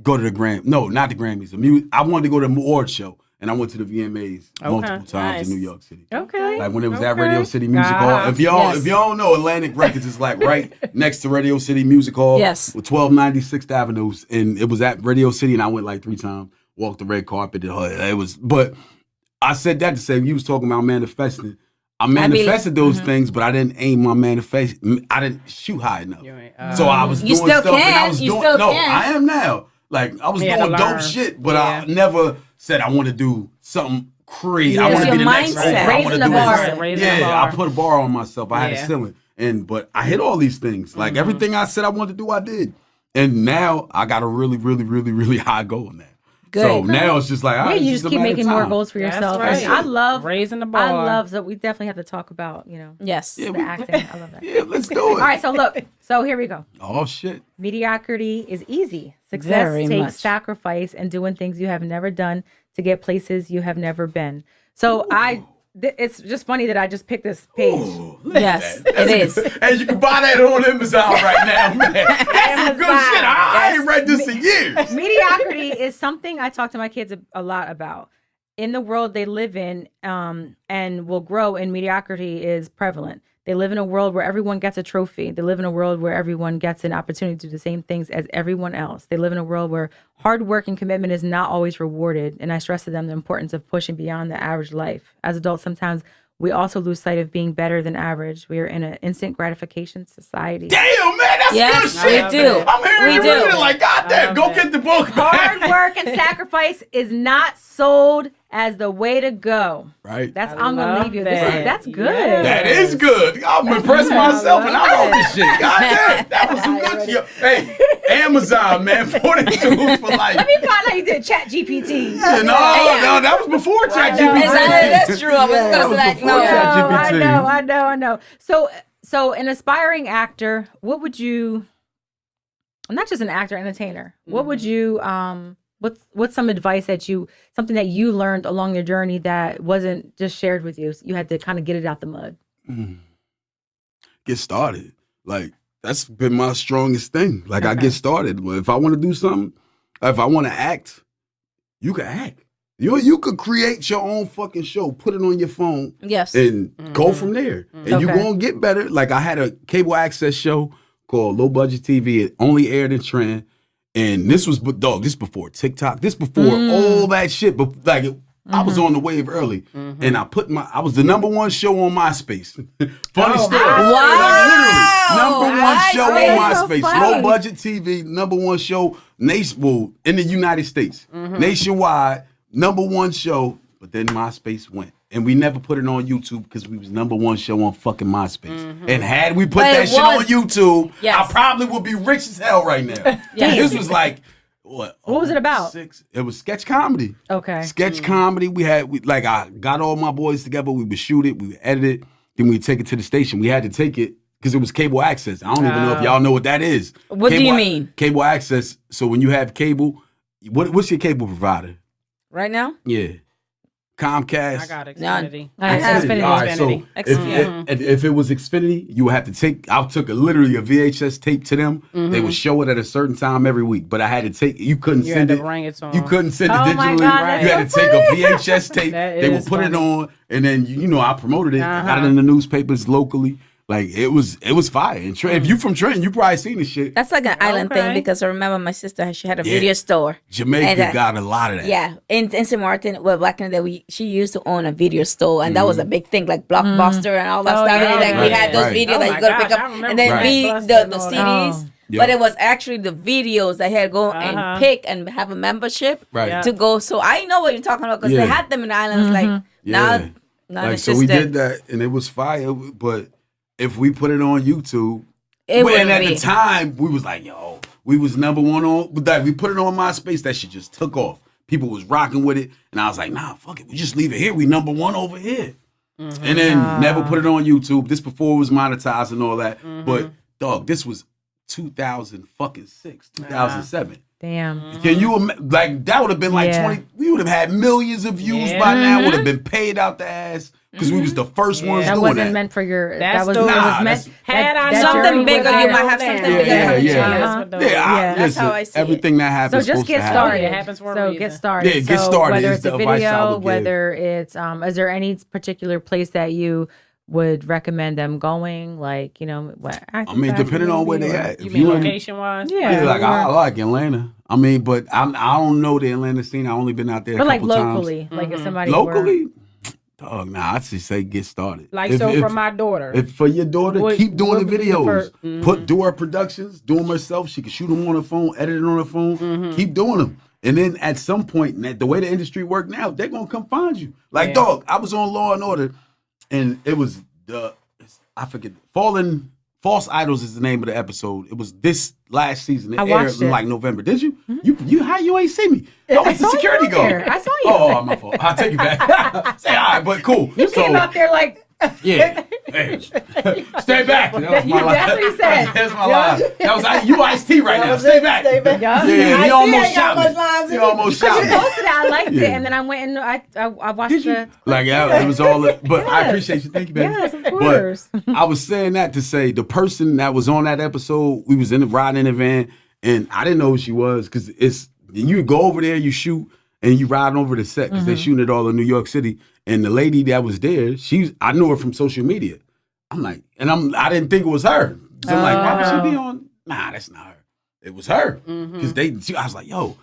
[SPEAKER 4] Go to the Grammys. No, not the Grammys. I wanted to go to the award show. And I went to the VMAs multiple times in New York City.
[SPEAKER 1] Okay.
[SPEAKER 4] When it was at Radio City Music Hall. If y'all don't know, Atlantic Records is right next to Radio City Music Hall.
[SPEAKER 3] Yes.
[SPEAKER 4] With 1296th Avenue. And it was at Radio City, and I went 3 times. Walked the red carpet. But I said that to say, you was talking about manifesting. I manifested those things, but I didn't aim my manifest. I didn't shoot high enough. So I was doing stuff. And I was doing, I am now. I was doing dope shit, but I never said I want to do something crazy. I want to be the next. I want to do it. I put a bar on myself. I had a ceiling, but I hit all these things. Everything I said I wanted to do, I did. And now I got a really, really, really, really high goal in that. Good. So now it's just
[SPEAKER 1] you just keep making more goals for yourself.
[SPEAKER 2] Right.
[SPEAKER 1] I love
[SPEAKER 2] raising the bar.
[SPEAKER 1] I love that. We definitely have to talk about,
[SPEAKER 3] yes,
[SPEAKER 1] the acting. I love that.
[SPEAKER 4] Yeah, let's do it.
[SPEAKER 1] All right, so look. So here we go.
[SPEAKER 4] Oh shit.
[SPEAKER 1] Mediocrity is easy. Success takes sacrifice and doing things you have never done to get places you have never been. So it's just funny that I just picked this page.
[SPEAKER 4] Ooh,
[SPEAKER 3] yes, it is.
[SPEAKER 4] And you can buy that on Amazon right now, man. That's some good shit. I ain't read this in years.
[SPEAKER 1] Mediocrity is something I talk to my kids a lot about. In the world they live in, and will grow in, mediocrity is prevalent. They live in a world where everyone gets a trophy. They live in a world where everyone gets an opportunity to do the same things as everyone else. They live in a world where hard work and commitment is not always rewarded. And I stress to them the importance of pushing beyond the average life. As adults, sometimes we also lose sight of being better than average. We are in an instant gratification society.
[SPEAKER 4] Damn, man, that's good shit.
[SPEAKER 3] We do.
[SPEAKER 4] I'm hearing you read it goddamn, go get the book.
[SPEAKER 1] Hard work and sacrifice is not sold as the way to go.
[SPEAKER 4] Right.
[SPEAKER 1] I'm going to leave you. That's good.
[SPEAKER 2] Yes.
[SPEAKER 4] That is good. I'm impressed myself and I wrote this shit. God damn. That was some good shit. Hey, Amazon, man. 42 for life.
[SPEAKER 1] Let me find out you did Chat GPT.
[SPEAKER 4] Yeah, no, that was before Chat GPT.
[SPEAKER 3] That's true. I was going to say that.
[SPEAKER 1] I know. So an aspiring actor, what would you, not just an actor, entertainer, what would you, what's some advice something that you learned along your journey that wasn't just shared with you? You had to kind of get it out the mud.
[SPEAKER 4] Get started. Like, that's been my strongest thing. Like, I get started. If I want to do something, if I want to act, you can act. You could create your own fucking show, put it on your phone, and go from there. And you're going to get better. Like, I had a cable access show called Low Budget TV. It only aired in Trenton. And this was, this before TikTok. This before all that shit. But like, I was on the wave early. And I was the #1 show on MySpace. Funny story.
[SPEAKER 3] Wow.
[SPEAKER 4] Like, literally, #1 show on MySpace.
[SPEAKER 1] So
[SPEAKER 4] Low Budget TV, #1 show in the United States. Nationwide, #1 show. But then MySpace went. And we never put it on YouTube because we was #1 show on fucking MySpace. And had we put that shit on YouTube, I probably would be rich as hell right now. This was like, what
[SPEAKER 1] was it about?
[SPEAKER 4] It was sketch comedy.
[SPEAKER 1] Okay.
[SPEAKER 4] Sketch comedy. I got all my boys together. We would shoot it. We would edit it. Then we'd take it to the station. We had to take it because it was cable access. I don't even know if y'all know what that is.
[SPEAKER 3] What do you mean?
[SPEAKER 4] Cable access. So when you have cable, what's your cable provider?
[SPEAKER 3] Right now?
[SPEAKER 4] Yeah. Comcast.
[SPEAKER 2] I got Xfinity.
[SPEAKER 1] I have Xfinity.
[SPEAKER 4] All right, so if it was Xfinity, you would have to I took literally a VHS tape to them. They would show it at a certain time every week, but I had to take. You couldn't send it. You couldn't send it digitally. You had to take a VHS tape. They would put it on, and then I promoted it. I got it in the newspapers locally. Like, it was fire. And if you from Trenton, you probably seen this shit.
[SPEAKER 3] That's like an island thing, because I remember my sister, she had a video store.
[SPEAKER 4] Jamaica got a lot of that.
[SPEAKER 3] Yeah. In St. Martin, back in the day, she used to own a video store, and that was a big thing, like Blockbuster and all that stuff. And we had those videos that you go to pick up. And then the CDs. But it was actually the videos that had to go and pick and have a membership to go. So I know what you're talking about, because they had them in the islands. Like, now
[SPEAKER 4] like, so we did that, and it was fire, but if we put it on YouTube,
[SPEAKER 3] and
[SPEAKER 4] at the time we was like, yo, we was #1 on, but that we put it on MySpace, that shit just took off. People was rocking with it, and I was like, nah, fuck it, we just leave it here. We #1 over here, and then never put it on YouTube. This before it was monetized and all that, but dog, this was 2006, 2007.
[SPEAKER 1] Damn.
[SPEAKER 4] Can you like that would have been like 20? We would have had millions of views by now. Would have been paid out the ass. Because we was the first ones doing that.
[SPEAKER 1] That wasn't meant for your... That was meant...
[SPEAKER 3] something bigger. You might have something bigger.
[SPEAKER 4] Yeah.
[SPEAKER 3] That's how I see
[SPEAKER 4] everything that happens.
[SPEAKER 1] So just get started. It happens for a reason. Get started.
[SPEAKER 4] Yeah, get started.
[SPEAKER 1] Whether it's a video, whether it's... is there any particular place that you would recommend them going? Like, what?
[SPEAKER 4] I mean, depending on where they at.
[SPEAKER 2] You mean location-wise?
[SPEAKER 1] Yeah.
[SPEAKER 4] Like, I like Atlanta. I mean, but I don't know the Atlanta scene. I've only been out there a couple times.
[SPEAKER 1] But like locally. Like if somebody
[SPEAKER 4] locally? Oh, nah, I'd just say get started.
[SPEAKER 2] Like, for my daughter.
[SPEAKER 4] For your daughter, keep doing the videos. Do her productions, do them herself. She can shoot them on her phone, edit it on her phone. Keep doing them. And then at some point, the way the industry work now, they're going to come find you. Like, dog, I was on Law & Order, and it was I forget, False Idols is the name of the episode. It was this last season. It aired in like November. Did you? How you ain't see me? Oh, it's a security guard.
[SPEAKER 1] I saw you.
[SPEAKER 4] Oh, my fault. I'll take you back. Say, all right, but cool.
[SPEAKER 1] You came out there like...
[SPEAKER 4] Yeah. Hey, stay back. That was my line.
[SPEAKER 1] That's what he said.
[SPEAKER 4] That's my line. That was you Ice-T right now. Stay back. Yeah, he almost shot me. He almost shot me.
[SPEAKER 1] You posted it. I liked it, and then I went and I watched the...
[SPEAKER 4] Like, it was all... But I appreciate you. Thank you, baby.
[SPEAKER 1] Yes, of course.
[SPEAKER 4] But I was saying that to say the person that was on that episode, we was riding in a van, and I didn't know who she was, because you go over there, you shoot, and you ride over the set, because they're shooting it all in New York City. And the lady that was there, I knew her from social media. I'm like, I didn't think it was her. So I'm like, why would she be on? Nah, that's not her. It was her. Because I was like, yo,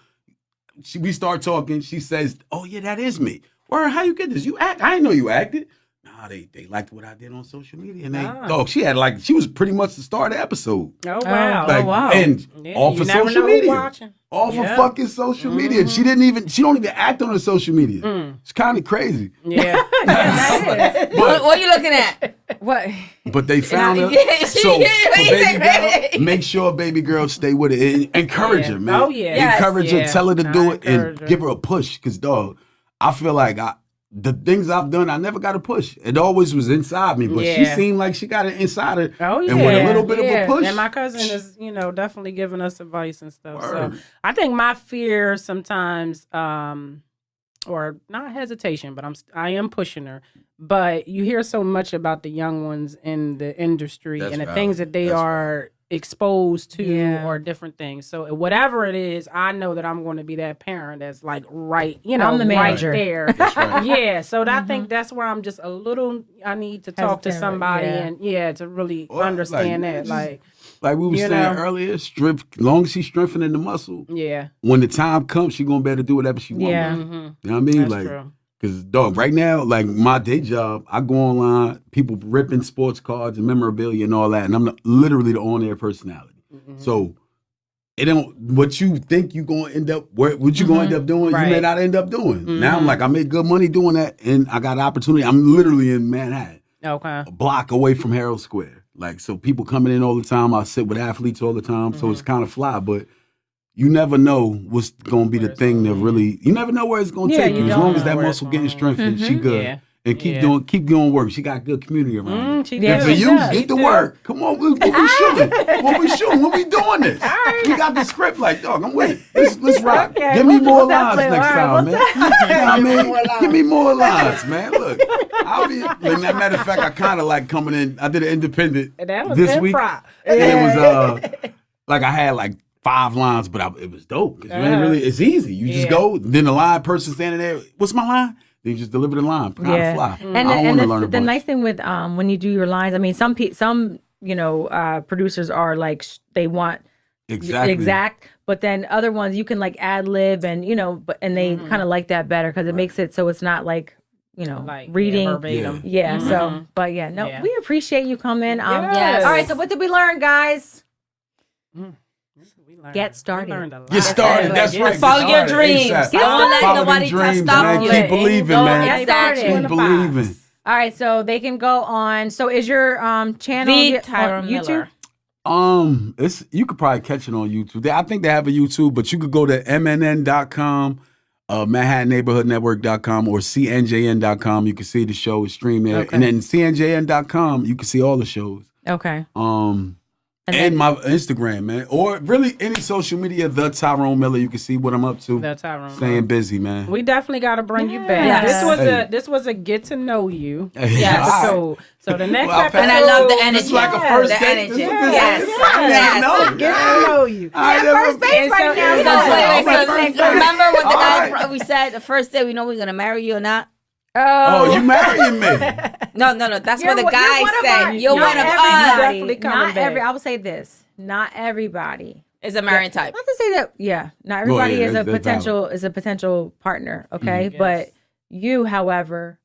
[SPEAKER 4] we start talking. She says, oh yeah, that is me. Where? How you get this? You act? I didn't know you acted. Nah, they liked what I did on social media, and she had she was pretty much the star of the episode.
[SPEAKER 2] Oh wow!
[SPEAKER 4] And off of social media, off of fucking social media. She don't even act on her social media. It's kind of crazy.
[SPEAKER 2] Yeah,
[SPEAKER 3] what are you looking at?
[SPEAKER 1] What?
[SPEAKER 4] But they found her. So baby girl, make sure baby girl stay with it. Encourage her, man.
[SPEAKER 2] Oh yeah,
[SPEAKER 4] encourage her. Tell her to do it and give her a push. Cause dog, I feel like the things I've done, I never got a push. It always was inside me, but she seemed like she got it inside her.
[SPEAKER 2] Oh yeah,
[SPEAKER 4] and with a little bit of a push.
[SPEAKER 2] And my cousin is, definitely giving us advice and stuff. Word. So I think my fear sometimes, or not hesitation, but I am pushing her. But you hear so much about the young ones in the industry and the things that they are exposed to or different things. So whatever it is, I know that I'm going to be that parent that's like I'm the manager. Right there. That's right. Yeah. So I think that's where I'm just a little. I need to talk to somebody and to really understand that. Like
[SPEAKER 4] we were saying earlier, long as she's strengthening the muscle.
[SPEAKER 2] Yeah.
[SPEAKER 4] When the time comes, she's gonna be able to do whatever she wants.
[SPEAKER 2] Yeah.
[SPEAKER 4] You know what I mean?
[SPEAKER 2] That's true.
[SPEAKER 4] Because, dog, right now, my day job, I go online, people ripping sports cards and memorabilia and all that, and I'm literally the on-air personality. Mm-hmm. So, it don't, what you think you're going to end up, what you going to end up doing, you may not end up doing. Mm-hmm. Now, I'm I made good money doing that, and I got an opportunity. I'm literally in Manhattan.
[SPEAKER 2] Okay.
[SPEAKER 4] A block away from Herald Square. So, people coming in all the time. I sit with athletes all the time, so it's kind of fly, but you never know what's going to be the thing that really, you never know where it's going to take you. As long as that muscle getting strengthened, she good. Yeah. And keep doing work. She got good community around her. And for you, get to work. Come on, what we shooting? What we doing this? We got the script dog, I'm with it. Let's rock. Okay, give me more lines next time, man. You know what I mean? Give me more lines, man. Look, I'll be, matter of fact, I kind of coming in, I did an independent this week. And it was, I had 5 lines, but it was dope. It's easy. You just go, then the line person standing there, what's my line? Then you just deliver the line. Kind of fly.
[SPEAKER 1] And the nice thing with when you do your lines, I mean, some producers are they want exact, but then other ones you can ad lib and and they kind of like that better because it makes it so it's not reading
[SPEAKER 2] verbatim.
[SPEAKER 1] Yeah. So, but we appreciate you coming. Yes. All right. So what did we learn, guys? Get started.
[SPEAKER 4] Get started. That's right.
[SPEAKER 3] Follow your dreams. Don't let nobody stop you.
[SPEAKER 4] Keep believing, man.
[SPEAKER 1] Keep
[SPEAKER 4] believing.
[SPEAKER 1] All right, so they can go on. So is your channel
[SPEAKER 3] Tyrone
[SPEAKER 1] YouTube?
[SPEAKER 3] Miller.
[SPEAKER 4] You could probably catch it on YouTube. I think they have a YouTube, but you could go to mnn.com, ManhattanNeighborhoodNetwork.com, or cnjn.com. You can see the show is streamed there, and then cnjn.com. You can see all the shows.
[SPEAKER 1] Okay.
[SPEAKER 4] And my Instagram, man. Or really any social media, The Tyrone Miller. You can see what I'm up to.
[SPEAKER 2] The Tyrone
[SPEAKER 4] Staying busy, man.
[SPEAKER 2] We definitely got to bring you back. Yes. This was a get to know you.
[SPEAKER 3] Yes.
[SPEAKER 2] So the next episode.
[SPEAKER 3] And I love the energy.
[SPEAKER 4] It's like a first date.
[SPEAKER 3] Yes.
[SPEAKER 2] Get to know you.
[SPEAKER 1] First base right
[SPEAKER 3] now. Remember what the guy we said the first day we know we're going to marry you or not?
[SPEAKER 4] Oh, you marrying me?
[SPEAKER 3] No. That's what the guy said. You're one of us.
[SPEAKER 1] I will say this. Not everybody
[SPEAKER 3] is a marrying type.
[SPEAKER 1] Not to say that. Yeah. Not everybody is a potential partner. Okay, but you, however,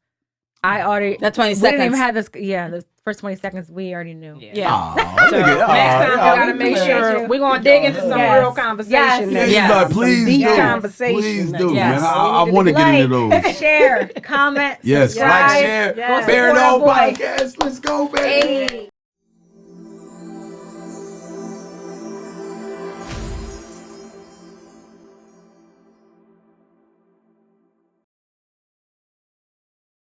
[SPEAKER 1] the 20 seconds. We didn't even have this. Yeah, the first 20 seconds we already knew.
[SPEAKER 3] Yeah.
[SPEAKER 2] So next time we gotta make sure we're gonna dig into some real conversation.
[SPEAKER 4] Yes. Please do, man. I want to get into those.
[SPEAKER 1] Share, comment,
[SPEAKER 4] yes,
[SPEAKER 1] subscribe.
[SPEAKER 4] Share. Bear It All Podcast. Let's go, baby. Hey.